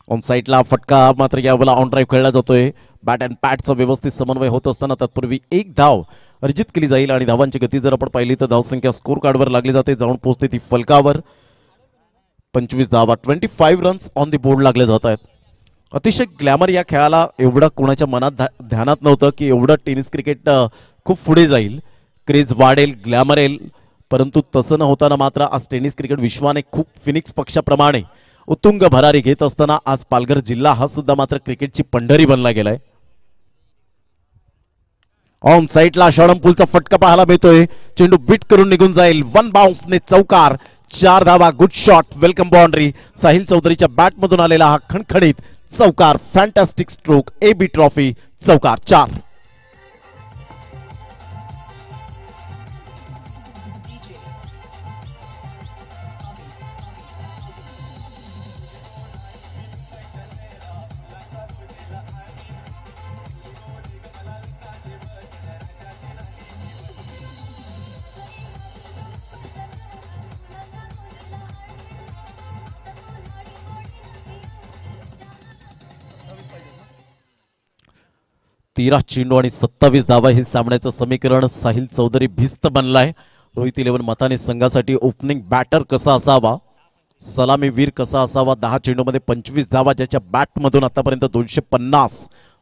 ऑन साईडला फटका मात्र यावेळेला ऑन ड्राईव्ह खेळला जातोय. बॅट अँड पॅटचा व्यवस्थित समन्वय होत असताना तत्पूर्वी एक धाव अर्जित केली जाईल आणि धावांची गती जर आपण पाहिली तर धावसंख्या स्कोर कार्डवर लागली जाते, जाऊन पोहोचते ती फलकावर. 25 धावा 25 रन्स ऑन दी बोर्ड लागले जात आहेत. अतिशय ग्लॅमर या खेळाला एवढं कोणाच्या मनात ध्यानात नव्हतं की एवढं टेनिस क्रिकेट खूप पुढे जाईल, क्रेज वाढेल, ग्लॅमर येईल, परंतु तसं न होताना मात्र आज टेनिस क्रिकेट विश्वाने खूप फिनिक्स पक्षाप्रमाणे उत्तुंग भरारी घेत असताना आज पालघर जिल्हा हा सुद्धा मात्र क्रिकेटची पंढरी बनला गेलाय. ऑन साईडला शॉर्टपुलचा फटका पाहायला मिळतोय. चेंडू बीट करून निघून जाईल. वन बाउन्सने चौकार. 4 धावा. Good shot. Welcome boundary. Sahil चौधरीच्या बॅट मधून आलेला हा खणखणीत चौकार. Fantastic stroke. AB ट्रॉफी चौकार. 4. तेरा चेंडू आणि 27 धावा हे सामन्याचं समीकरण. साहिल चौधरी भिस्त बनलाय. रोहित 11 मताने संघासाठी ओपनिंग बॅटर कसा असावा, सलामीवीर कसा असावा. 10 चेंडूमध्ये 25 धावा, ज्याच्या बॅटमधून आतापर्यंत 250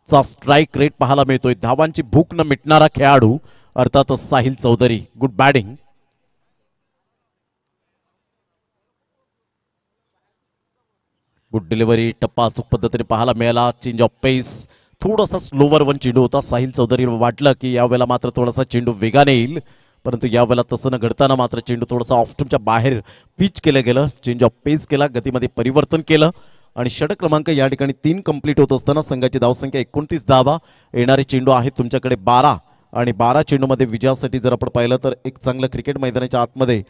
चा स्ट्राईक रेट पाहायला मिळतोय. धावांची भूक न मिटणारा खेळाडू अर्थातच Sahil Chaudhary. Good batting. Good delivery. टप्पा अचूक पद्धतीने पाहायला मिळाला. Change of pace. थोडासा स्लोवर वन चेंडू होता. साहिल चौधरी वाटलं की यावेळेला मात्र थोडासा चेंडू वेगाने येईल, परंतु यावेळेला तसं न घडताना मात्र चेंडू थोडासा ऑफस्टमच्या बाहेर पिच केलं गेलं. चेंज ऑफ पेस केला, गतीमध्ये परिवर्तन केलं आणि षटक क्रमांक या ठिकाणी 3 कंप्लीट होत असताना संघाची धावसंख्या 29 धावा. येणारे चेंडू आहेत तुमच्याकडे 12 आणि 12 चेंडूमध्ये विजयासाठी जर आपण पाहिलं तर एक चांगलं क्रिकेट मैदानाच्या आतमध्ये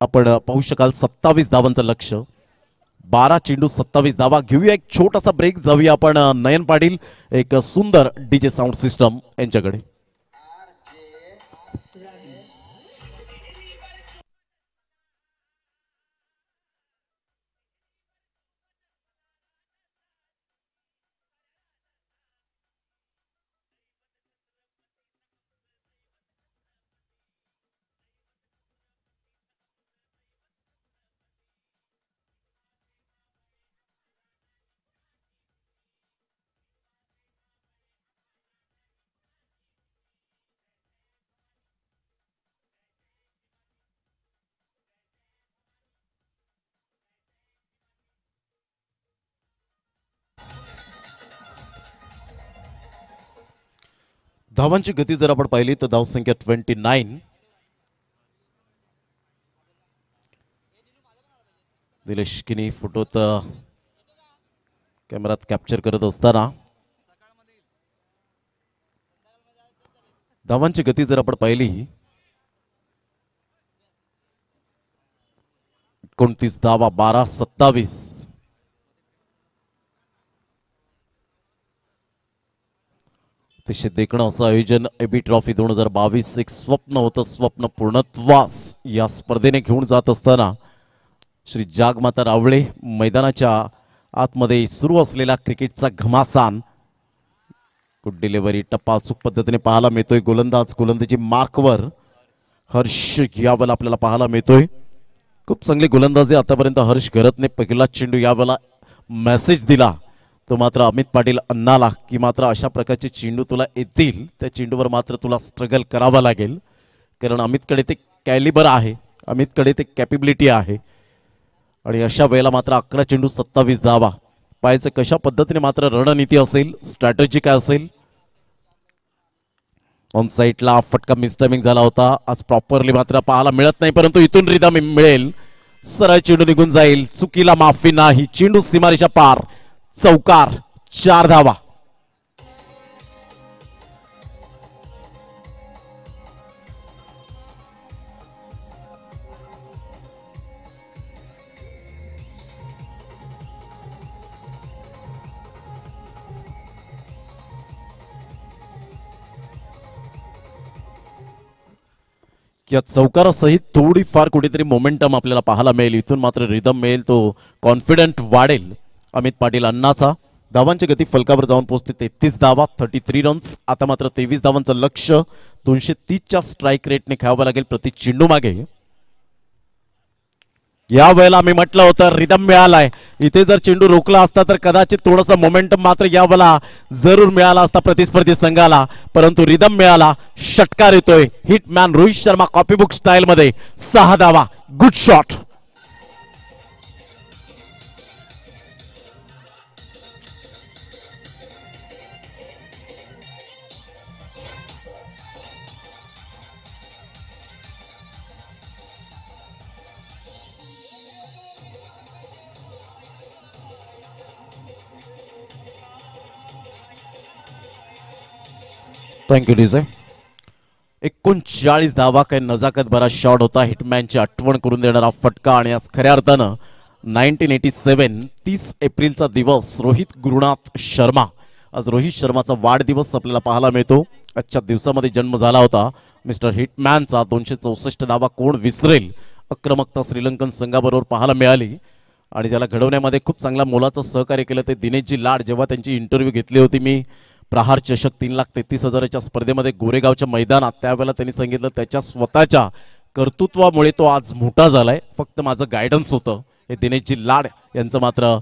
आपण पाहू शकाल 27 धावांचं लक्ष. 12 चेंडू 27 धावा. घेऊया एक छोटासा ब्रेक. जाऊया आपण नयन पाटील एक सुंदर डीजे साऊंड सिस्टम यांच्याकडे. धावांची गती जर आपण पाहिली तर धावसंख्या 29. निलेश किनी फोटोत कॅमेरात कॅप्चर करत असताना धावांची गती जर आपण पाहिली 29 धावा. 12-27. अतिशय देखणं असं आयोजन AB ट्रॉफी 2022 एक स्वप्न होतं. स्वप्न पूर्णत्वास या स्पर्धेने घेऊन जात असताना श्री जागमाता रावळे मैदानाच्या आतमध्ये सुरू असलेला क्रिकेटचा घमासान. Good delivery. टप्पा अचूक पद्धतीने पाहायला मिळतोय. गोलंदाजी मार्कवर हर्ष यावेळेला आपल्याला पाहायला मिळतोय. खूप चांगली गोलंदाजी आतापर्यंत हर्ष घरतने पहिला चेंडू यावेळेला मेसेज दिला तो मात्र अमित पाटील अन्नाला की मात्र अशा प्रकारचे चेंडू तुला येतील, त्या चेंडूवर मात्र तुला स्ट्रगल करावा लागेल, कारण अमितकडे ते कॅलिबर आहे, अमितकडे ते कॅपेबिलिटी आहे. आणि अशा वेळेला मात्र 11 चेंडू 27 धावा. पाहायचं कशा पद्धतीने मात्र रणनीती असेल, स्ट्रॅटेजी काय असेल. ऑन साईडला फटका मिसटायमिंग झाला होता. आज प्रॉपरली मात्र पाहायला मिळत नाही, परंतु इथून रिदम मिळेल. सरळ चेंडू निघून जाईल. चुकीला माफी नाही. चेंडू सीमारेषा पार. चौकार. 4 धावा. या चौकारासहित थोडीफार कुठेतरी मोमेंटम आपल्याला पाहायला मिळेल. इथून मात्र रिदम मिळेल, तो कॉन्फिडंट वाढेल अमित पाटील अण्णाचा. धावांची गती फलकावर जाऊन पोहोचते 33 धावा, 33 रन्स. आता मात्र 23 धावांचं लक्ष 230च्या स्ट्राईक रेटने खेळावं लागेल प्रति चेंडू मागे. या वेळेला मी म्हटलं होतं रिदम मिळालाय. इथे जर चेंडू रोखला असता तर कदाचित थोडासा मोमेंटम मात्र या वेळेला जरूर मिळाला असता प्रतिस्पर्धी संघाला, परंतु रिदम मिळाला. षटकार येतोय. Hitman Rohit Sharma copybook style मध्ये 6 धावा. Good shot. Thank you DJ. 39 धावा, काही नजाकत बरा शॉट होता, हिटमॅनची आठवण करून देणारा फटका. आणि आज खऱ्या अर्थानं 1987 30 एप्रिलचा दिवस, रोहित गुरुनाथ शर्मा. आज रोहित शर्माचा वाढदिवस आपल्याला पाहायला मिळतो. आजच्या दिवसामध्ये जन्म झाला होता मिस्टर हिटमॅनचा. 264 धावा कोण विसरेल. आक्रमकता श्रीलंकन संघाबरोबर पाहायला मिळाली आणि ज्याला घडवण्यामध्ये खूप चांगला मोलाचं सहकार्य केलं ते दिनेशजी लाड. जेव्हा त्यांची इंटरव्ह्यू घेतली होती मी प्रहार चषक 3,33,000च्या स्पर्धेमध्ये गोरेगावच्या मैदानात, त्यावेळेला त्यांनी सांगितलं त्याच्या स्वतःच्या कर्तृत्वामुळे तो आज मोठा झालाय, फक्त माझं गायडन्स होतं. हे दिनेशजी लाड यांचं मात्र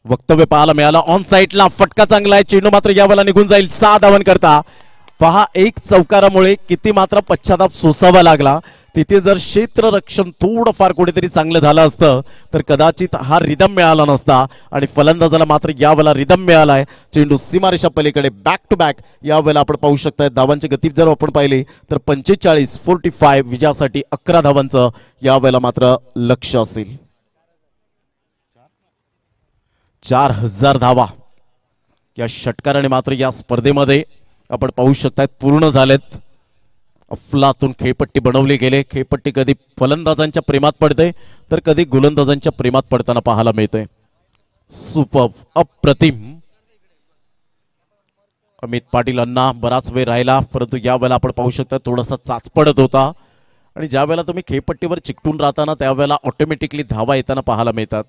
वक्तव्य पाहायला मिळालं. ऑन साईडला फटका चांगला आहे, चेंडू मात्र यावेळेला निघून जाईल 6 धावन करता. पहा, एक चौकारामुळे किती मात्र पश्चाताप सोसावा लागला. तिथे जर क्षेत्ररक्षण थोडंफार कुठेतरी चांगलं झालं असतं तर कदाचित हा रिदम मिळाला नसता. आणि फलंदाजाला मात्र यावेळेला रिदम मिळालाय. चेंडू सीमारेषा पलीकडे बॅक टू बॅक यावेळेला आपण पाहू शकताय. धावांची गती जर आपण पाहिली तर 45-45 विजयासाठी 11 धावांचं यावेळेला मात्र लक्ष असेल. 4000 धावा या षटकाराने मात्र या स्पर्धेमध्ये आपण पाहू शकताय पूर्ण झालेत. अफलातून खेळपट्टी बनवली गेले. खेळपट्टी कधी फलंदाजांच्या प्रेमात पडते तर कधी गोलंदाजांच्या प्रेमात पडताना पाहायला मिळते. सुपर, अप्रतिम. अमित पाटील यांना बराच वेळ राहिला, परंतु यावेळेला आपण पाहू शकता थोडासा चाच पडत होता. आणि ज्या वेळेला तुम्ही खेळपट्टीवर चिकटून राहताना त्यावेळेला ऑटोमॅटिकली धावा येताना पाहायला मिळतात.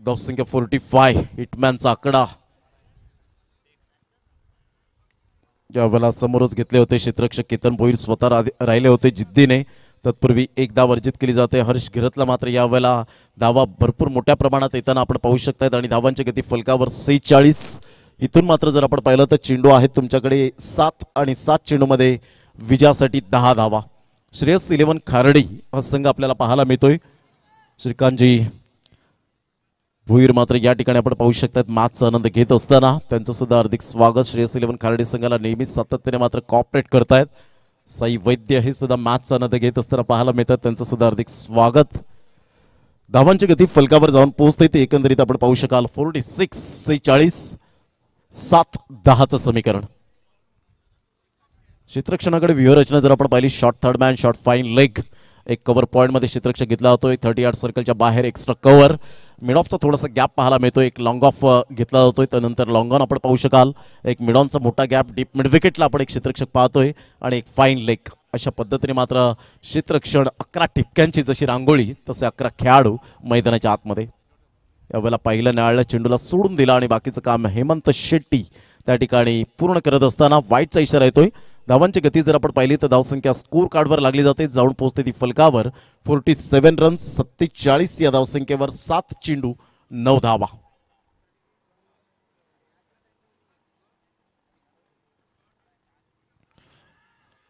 धावसंख्या 45, हिटमॅनचा आकडा यावेळेला समोरच घेतले होते. क्षेत्ररक्षक केतन भोईर स्वतः राहिले होते जिद्दीने. तत्पूर्वी एक धाव अर्जित केली जाते. हर्ष गिरतला मात्र यावेळेला धावा भरपूर मोठ्या प्रमाणात येताना आपण पाहू शकतायत. आणि धावांची गती फलकावर 46. इथून मात्र जर आपण पाहिलं तर चेंडू आहेत तुमच्याकडे 7 आणि 7 चेंडूमध्ये विजयासाठी 10 धावा. श्रेयस 11 खारडी हा संघ आपल्याला पाहायला मिळतोय. श्रीकांतजी भुईर मात्र या ठिकाणी आपण पाहू शकतात मॅचचा आनंद घेत असताना त्यांचं सुद्धा हार्दिक स्वागत. श्रेयस 11 खारडी संघाला नेहमीच सातत्याने मात्र कॉपरेट करतायत. साई वैद्य हे सुद्धा मॅचचा आनंद घेत असताना पाहायला मिळतात, त्यांचं सुद्धा हार्दिक स्वागत. धावांची गती फलकावर जाऊन पोहोचते ते एकंदरीत आपण पाहू शकाल 46-46 7-10चं समीकरण. क्षेत्ररक्षणाकडे व्यूहरचना जर आपण पाहिली, short third man, short fine leg, एक कव्हर पॉईंट मध्ये क्षेत्ररक्षक घेतला जातोय. 30 यार्ड सर्कलच्या बाहेर एक्स्ट्रा कव्हर. मिड ऑफचा थोडासा गॅप पाहायला मिळतोय. एक लॉंग ऑफ घेतला जातोय, त्यानंतर लॉंग ऑन आपण पाहू शकाल. एक मिड ऑनचा मोठा गॅप, डीप मिड विकेटला आपण एक क्षेत्ररक्षक पाहतोय आणि एक फाईन लेग. अशा पद्धतीने मात्र क्षेत्ररक्षण 11 ठिपक्यांची जशी रांगोळी तसे 11 खेळाडू मैदानाच्या आतमध्ये. यावेळेला पहिल्या नाळ्या चेंडूला सोडून दिला आणि बाकीचं काम हेमंत शेट्टी त्या ठिकाणी पूर्ण करत असताना वाईटचा इशारा येतोय. धावांची गती जर आपण पाहिली तर धावसंख्या स्कोर कार्डवर लागली जाते, जाऊन पोहोचते ती फलकावर 47 रन्स 47 या धावसंख्येवर 7 चेंडू 9 धावा.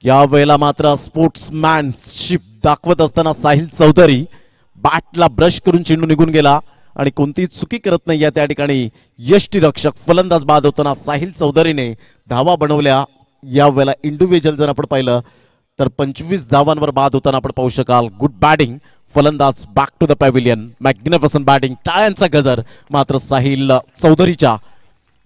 यावेळेला मात्र स्पोर्ट्समॅनशिप दाखवत असताना साहिल चौधरी बॅटला ब्रश करून चेंडू निघून गेला आणि कोणतीही चुकी करत नाही. या त्या ठिकाणी यष्टीरक्षक फलंदाज बाद होताना साहिल चौधरीने धावा बनवल्या. यावेळेला इंडिव्हिज्युअल जर आपण पाहिलं तर 25 धावांवर बाद होताना आपण पाहू शकाल. गुड बॅटिंग, फलंदाज back to the pavilion, magnificent batting, टाळ्यांचा गजर मात्र साहिल चौधरीच्या.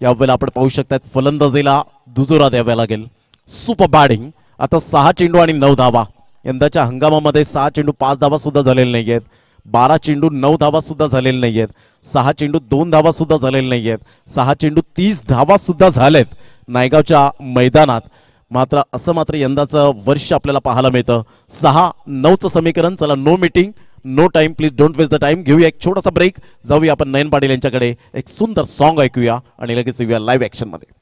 यावेळेला आपण पाहू शकतात फलंदाजीला दुजोरा द्यावा लागेल. Super batting. आता 6 चेंडू आणि 9 धावा. यंदाच्या हंगामामध्ये 6 चेंडू 5 धावा सुद्धा झालेले नाही आहेत. 12 चेंडू 9 धावा सुद्धा झालेले नाही आहेत. 6 चेंडू 2 धावा सुद्धा झालेले नाही आहेत. 6 चेंडू 30 धावा सुद्धा झालेत नायगावच्या मैदानात. मात्र असं मात्र यंदाचं वर्ष आपल्याला पाहायला मिळतं. 6-9चं समीकरण. चला, no meeting, no time, please don't waste the time. घेऊया एक छोटासा ब्रेक, जाऊया आपण नयन पाटील यांच्याकडे, एक सुंदर सॉन्ग ऐकूया आणि लगेच येऊया लाईव्ह ऍक्शन मध्ये.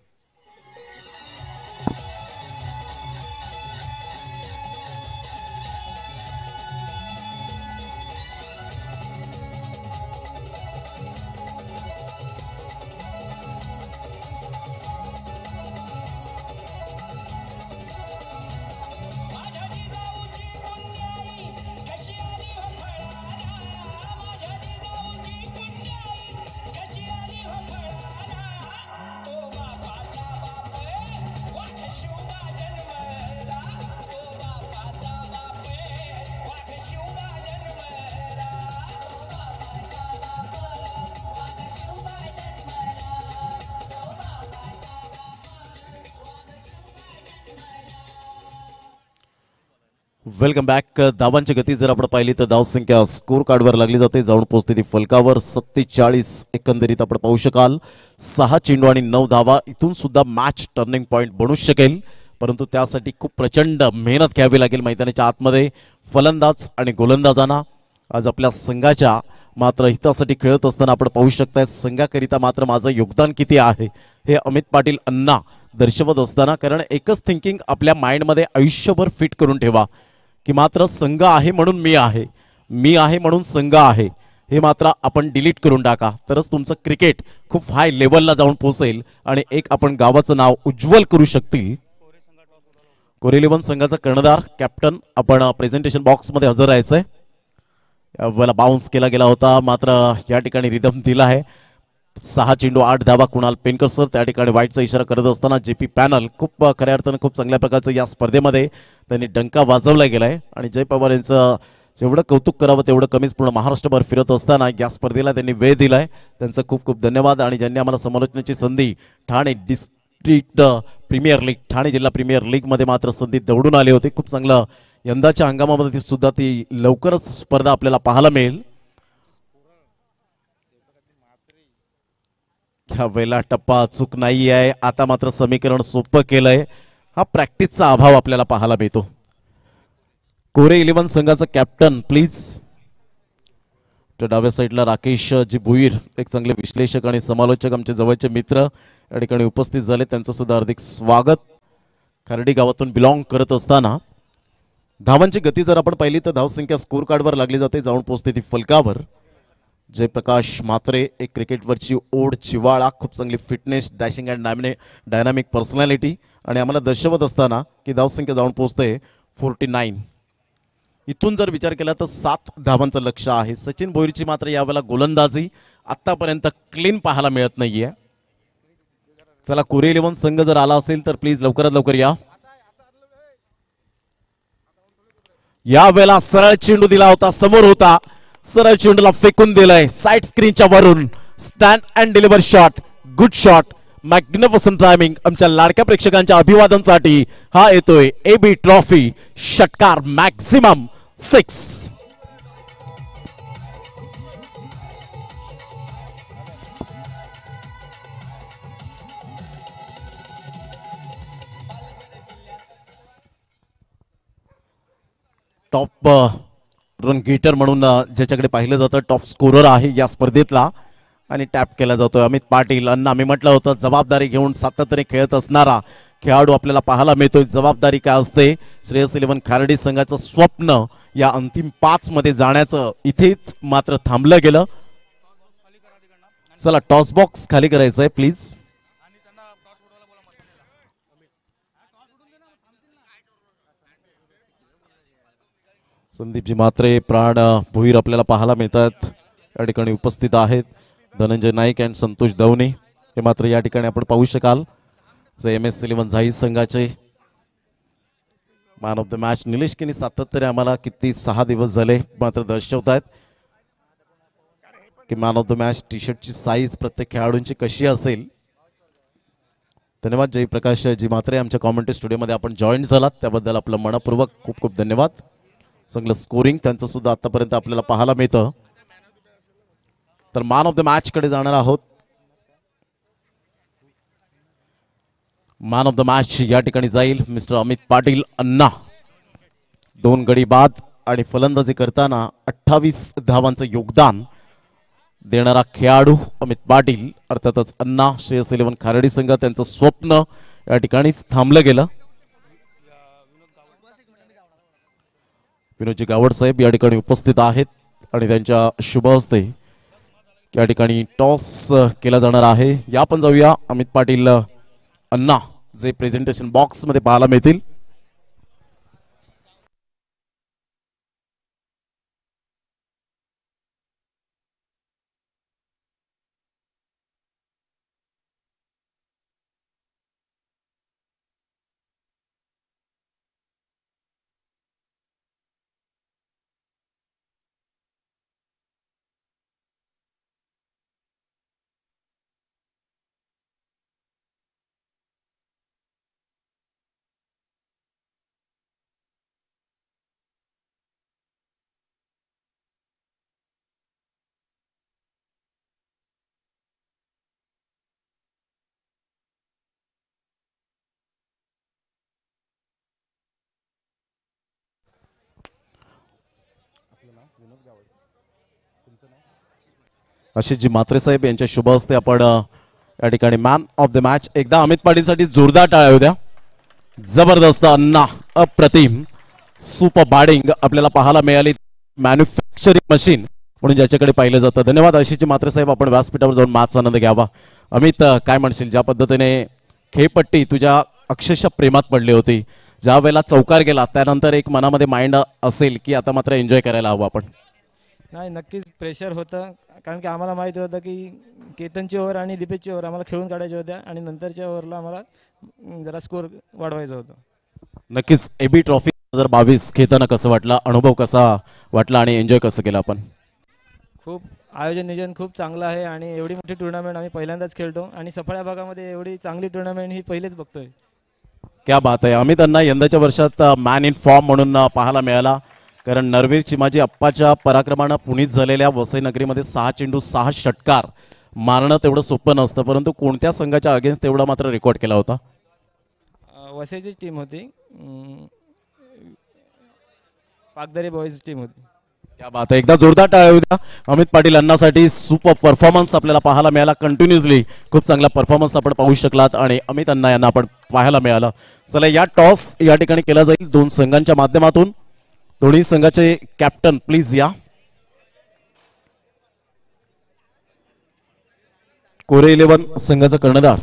Welcome back. धावांची गती जर आपण पाहिली तर धावसंख्या स्कोर कार्डवर लागली जाते, जाऊन पोहोचते ती फलकावर 47 एकंदरीत आपण पाहू शकाल. 6 चेंडू आणि 9 धावा, इथून सुद्धा मॅच टर्निंग पॉइंट बनू शकेल, परंतु त्यासाठी खूप प्रचंड मेहनत घ्यावी लागेल मैदानाच्या आतमध्ये. फलंदाज आणि गोलंदाजांना आज आपल्या संघाच्या मात्र हितासाठी खेळत असताना आपण पाहू शकताय संघाकरिता मात्र माझं योगदान किती आहे हे अमित पाटील अण्णा दर्शवत असताना. कारण एकच थिंकिंग आपल्या माइंडमध्ये आयुष्यभर फिट करून ठेवा की मात्र संघ आहे म्हणून मी आहे, मी आहे म्हणून संघ आहे, हे मात्र आपण डिलीट करून टाका. तरच तुमचं क्रिकेट खूप हाय लेवलला जाऊन पोहोचेल आणि एक आपण गावाचं नाव उज्ज्वल करू शकतील. कोरे 11 संघाचा कर्णधार कॅप्टन आपण प्रेझेंटेशन बॉक्समध्ये हजर राहायचंय. यावेळेला बाउन्स केला गेला होता, मात्र या ठिकाणी रिदम दिला आहे. 6 चेंडू 8 धावा कुणाल पेनकर सर त्या ठिकाणी वाईटचा इशारा करत असताना जेपी पॅनल खूप खऱ्या अर्थानं खूप चांगल्या प्रकारचं या स्पर्धेमध्ये त्यांनी डंका वाजवला गेलाय. आणि जय पवार यांचं जेवढं कौतुक करावं तेवढं कमीच, पूर्ण महाराष्ट्रभर फिरत असताना या स्पर्धेला त्यांनी वेळ दिलाय, त्यांचं खूप खूप धन्यवाद. आणि ज्यांनी आम्हाला समालोचनेची संधी Thane district premier league, Thane जिल्हा प्रीमियर लीगमध्ये मात्र संधी दौडून आली होती. खूप चांगलं यंदाच्या हंगामामध्ये सुद्धा ती लवकरच स्पर्धा आपल्याला पाहायला मिळेल. ह्या वेळेला टप्पा अचूक नाही आहे, आता मात्र समीकरण सोपं केलंय. हा प्रॅक्टिसचा अभाव आपल्याला पाहायला मिळतो. कोरे 11 संघाचा कॅप्टन प्लीज. डाव्या साईडला राकेश जी भुईर, एक चांगले विश्लेषक आणि समालोचक आमचे जवळचे मित्र या ठिकाणी उपस्थित झाले, त्यांचं सुद्धा हार्दिक स्वागत. खर्डी गावातून बिलॉंग करत असताना धावांची गती जर आपण पाहिली तर धावसंख्या स्कोर कार्डवर लागली जाते, जाऊन पोहोचते ती फलकावर. जयप्रकाश म्हात्रे, एक क्रिकेटवरची ओढ, जिव्हाळा, खूप चांगली fitness, dashing and dynamic personality आणि आम्हाला दर्शवत असताना की धावसंख्या जाऊन पोहोचते 49. इथून जर विचार केला तर 7 धावांचं लक्ष आहे. सचिन भोईरची मात्र यावेळेला गोलंदाजी आतापर्यंत क्लीन पाहायला मिळत नाहीये. चला कोरे 11 संघ जर आला असेल तर प्लीज लवकरात लवकर या. या वेळेला सरळ चेंडू दिला होता, समोर होता, सरळ चेंडूला फेकून दिलाय साइड स्क्रीनच्या वरून. Stand and deliver shot, good shot, magnificent timing. आमच्या लाडक्या प्रेक्षकांच्या अभिवादनासाठी हा येतोय एबी ट्रॉफी षटकार मॅक्झिमम 6. टॉप रन गेटर म्हणून ज्याच्याकडे पाहिलं जातं, टॉप स्कोरर आहे या स्पर्धेतला आणि टॅप केला जातोय अमित पाटील अण्णा. मी म्हटलं होतं जबाबदारी घेऊन सातत्याने खेळत असणारा खेळाडू आपल्याला पाहायला मिळतोय. जबाबदारी काय असते, श्रेयस 11 खार्डी संघाचं स्वप्न या अंतिम 5 मध्ये जाण्याचं इथेच मात्र थांबलं गेलं. चला टॉस बॉक्स खाली करायचंय प्लीज. संदीपजी म्हात्रे, प्राण भुईर आपल्याला पाहायला मिळतात, या ठिकाणी उपस्थित आहेत. धनंजय नाईक अँड संतोष दवणे हे मात्र या ठिकाणी आपण पाहू शकाल. जे MS 11 झाई संघाचे man of the match Nilesh केनी सातत्याने आम्हाला किती 6 दिवस झाले मात्र दर्शवत आहेत की man of the match T शर्टची साईज प्रत्येक खेळाडूंची कशी असेल. धन्यवाद जयप्रकाश जी म्हात्रे, आमच्या कॉमेंट्री स्टुडिओमध्ये आपण जॉईन झालात त्याबद्दल आपलं मनपूर्वक खूप खूप धन्यवाद. चांगलं स्कोरिंग त्यांचं सुद्धा आतापर्यंत आपल्याला पाहायला मिळतं. तर मॅन ऑफ द मॅच कडे जाणार आहोत. मॅन ऑफ द मॅच या ठिकाणी जाईल मिस्टर अमित पाटील अण्णा. 2 गडी बाद आणि फलंदाजी करताना 28 धावांचं योगदान देणारा खेळाडू अमित पाटील, अर्थातच अण्णा. श्रेयस 11 खार्डी संघ त्यांचं स्वप्न या ठिकाणीच थांबलं गेलं. विनोदजी गावड साहेब या ठिकाणी उपस्थित आहेत आणि त्यांच्या शुभ हस्ते या ठिकाणी टॉस केला जाणार आहे. या आपण जाऊया अमित पाटील अण्णा जे प्रेझेंटेशन बॉक्स मध्ये पाहायला मिळतील. आशिषजी म्हात्रे साहेब यांच्या शुभ हस्ते आपण या ठिकाणी मॅन ऑफ द मॅच एकदा अमित पाटीलसाठी जोरदार टाळ्या होत्या. जबरदस्त अण्णा, अप्रतिम, सुपर बॅटिंग आपल्याला पाहायला मिळाली. मॅन्युफॅक्चरिंग मशीन म्हणून ज्याच्याकडे पाहिलं जातं. धन्यवाद आशिषजी म्हात्रे साहेब. आपण व्यासपीठावर जाऊन मॅचचा आनंद घ्यावा. अमित, काय म्हणशील, ज्या पद्धतीने खेळपट्टी तुझ्या अक्षरशः प्रेमात पडली होती, ज्या वेळेला चौकार गेला त्यानंतर एक मनामध्ये माइंड असेल की आता मात्र एन्जॉय करायला हवं आपण? नाही, नक्कीच प्रेशर होतं, कारण की आम्हाला माहिती होतं की केतनची ओव्हर आणि दीपेशची ओव्हर आम्हाला खेळून काढायच्या होत्या आणि नंतरच्या ओव्हरला आम्हाला जरा स्कोअर वाढवायचं होतं. नक्कीच. एबी ट्रॉफी 2022 खेळताना कसं वाटला, अनुभव कसा वाटला आणि एन्जॉय कसं केलं आपण? खूप आयोजन नियोजन खूप चांगलं आहे आणि एवढी मोठी टुर्नामेंट आम्ही पहिल्यांदाच खेळतो आणि सफाळ्या भागामध्ये एवढी चांगली टुर्नामेंट ही पहिलेच बघतोय. क्या बात आहे. अमित अण्णा यंदाच्या वर्षात मॅन इन फॉर्म म्हणून पाहायला मिळाला, कारण नरवीर चिमाजी अप्पाच्या पराक्रमानं पुनीत झालेल्या वसईनगरीमध्ये 6 चेंडू 6 षटकार मारणं तेवढं सोपं नसतं, परंतु कोणत्या संघाच्या अगेन्स्ट तेवढा मात्र रेकॉर्ड केला होता? वसईची टीम होती, पागदरी बॉईज टीम होती. क्या बात आहे. एकदा जोरदार टाळ्या होत्या अमित पाटील अण्णासाठी. सुपर परफॉर्मन्स आपल्याला पाहायला मिळाला. कंटिन्युअसली खूप चांगला परफॉर्मन्स आपण पाहू शकलात आणि अमित अण्णा यांना आपण पाहायला मिळालं. चला, या टॉस या ठिकाणी केला जाईल दोन संघांच्या माध्यमातून. दोन्ही संघाचे कॅप्टन प्लीज या. कोरे 11 संघाचा कर्णधार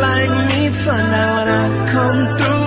like me, so now when I come through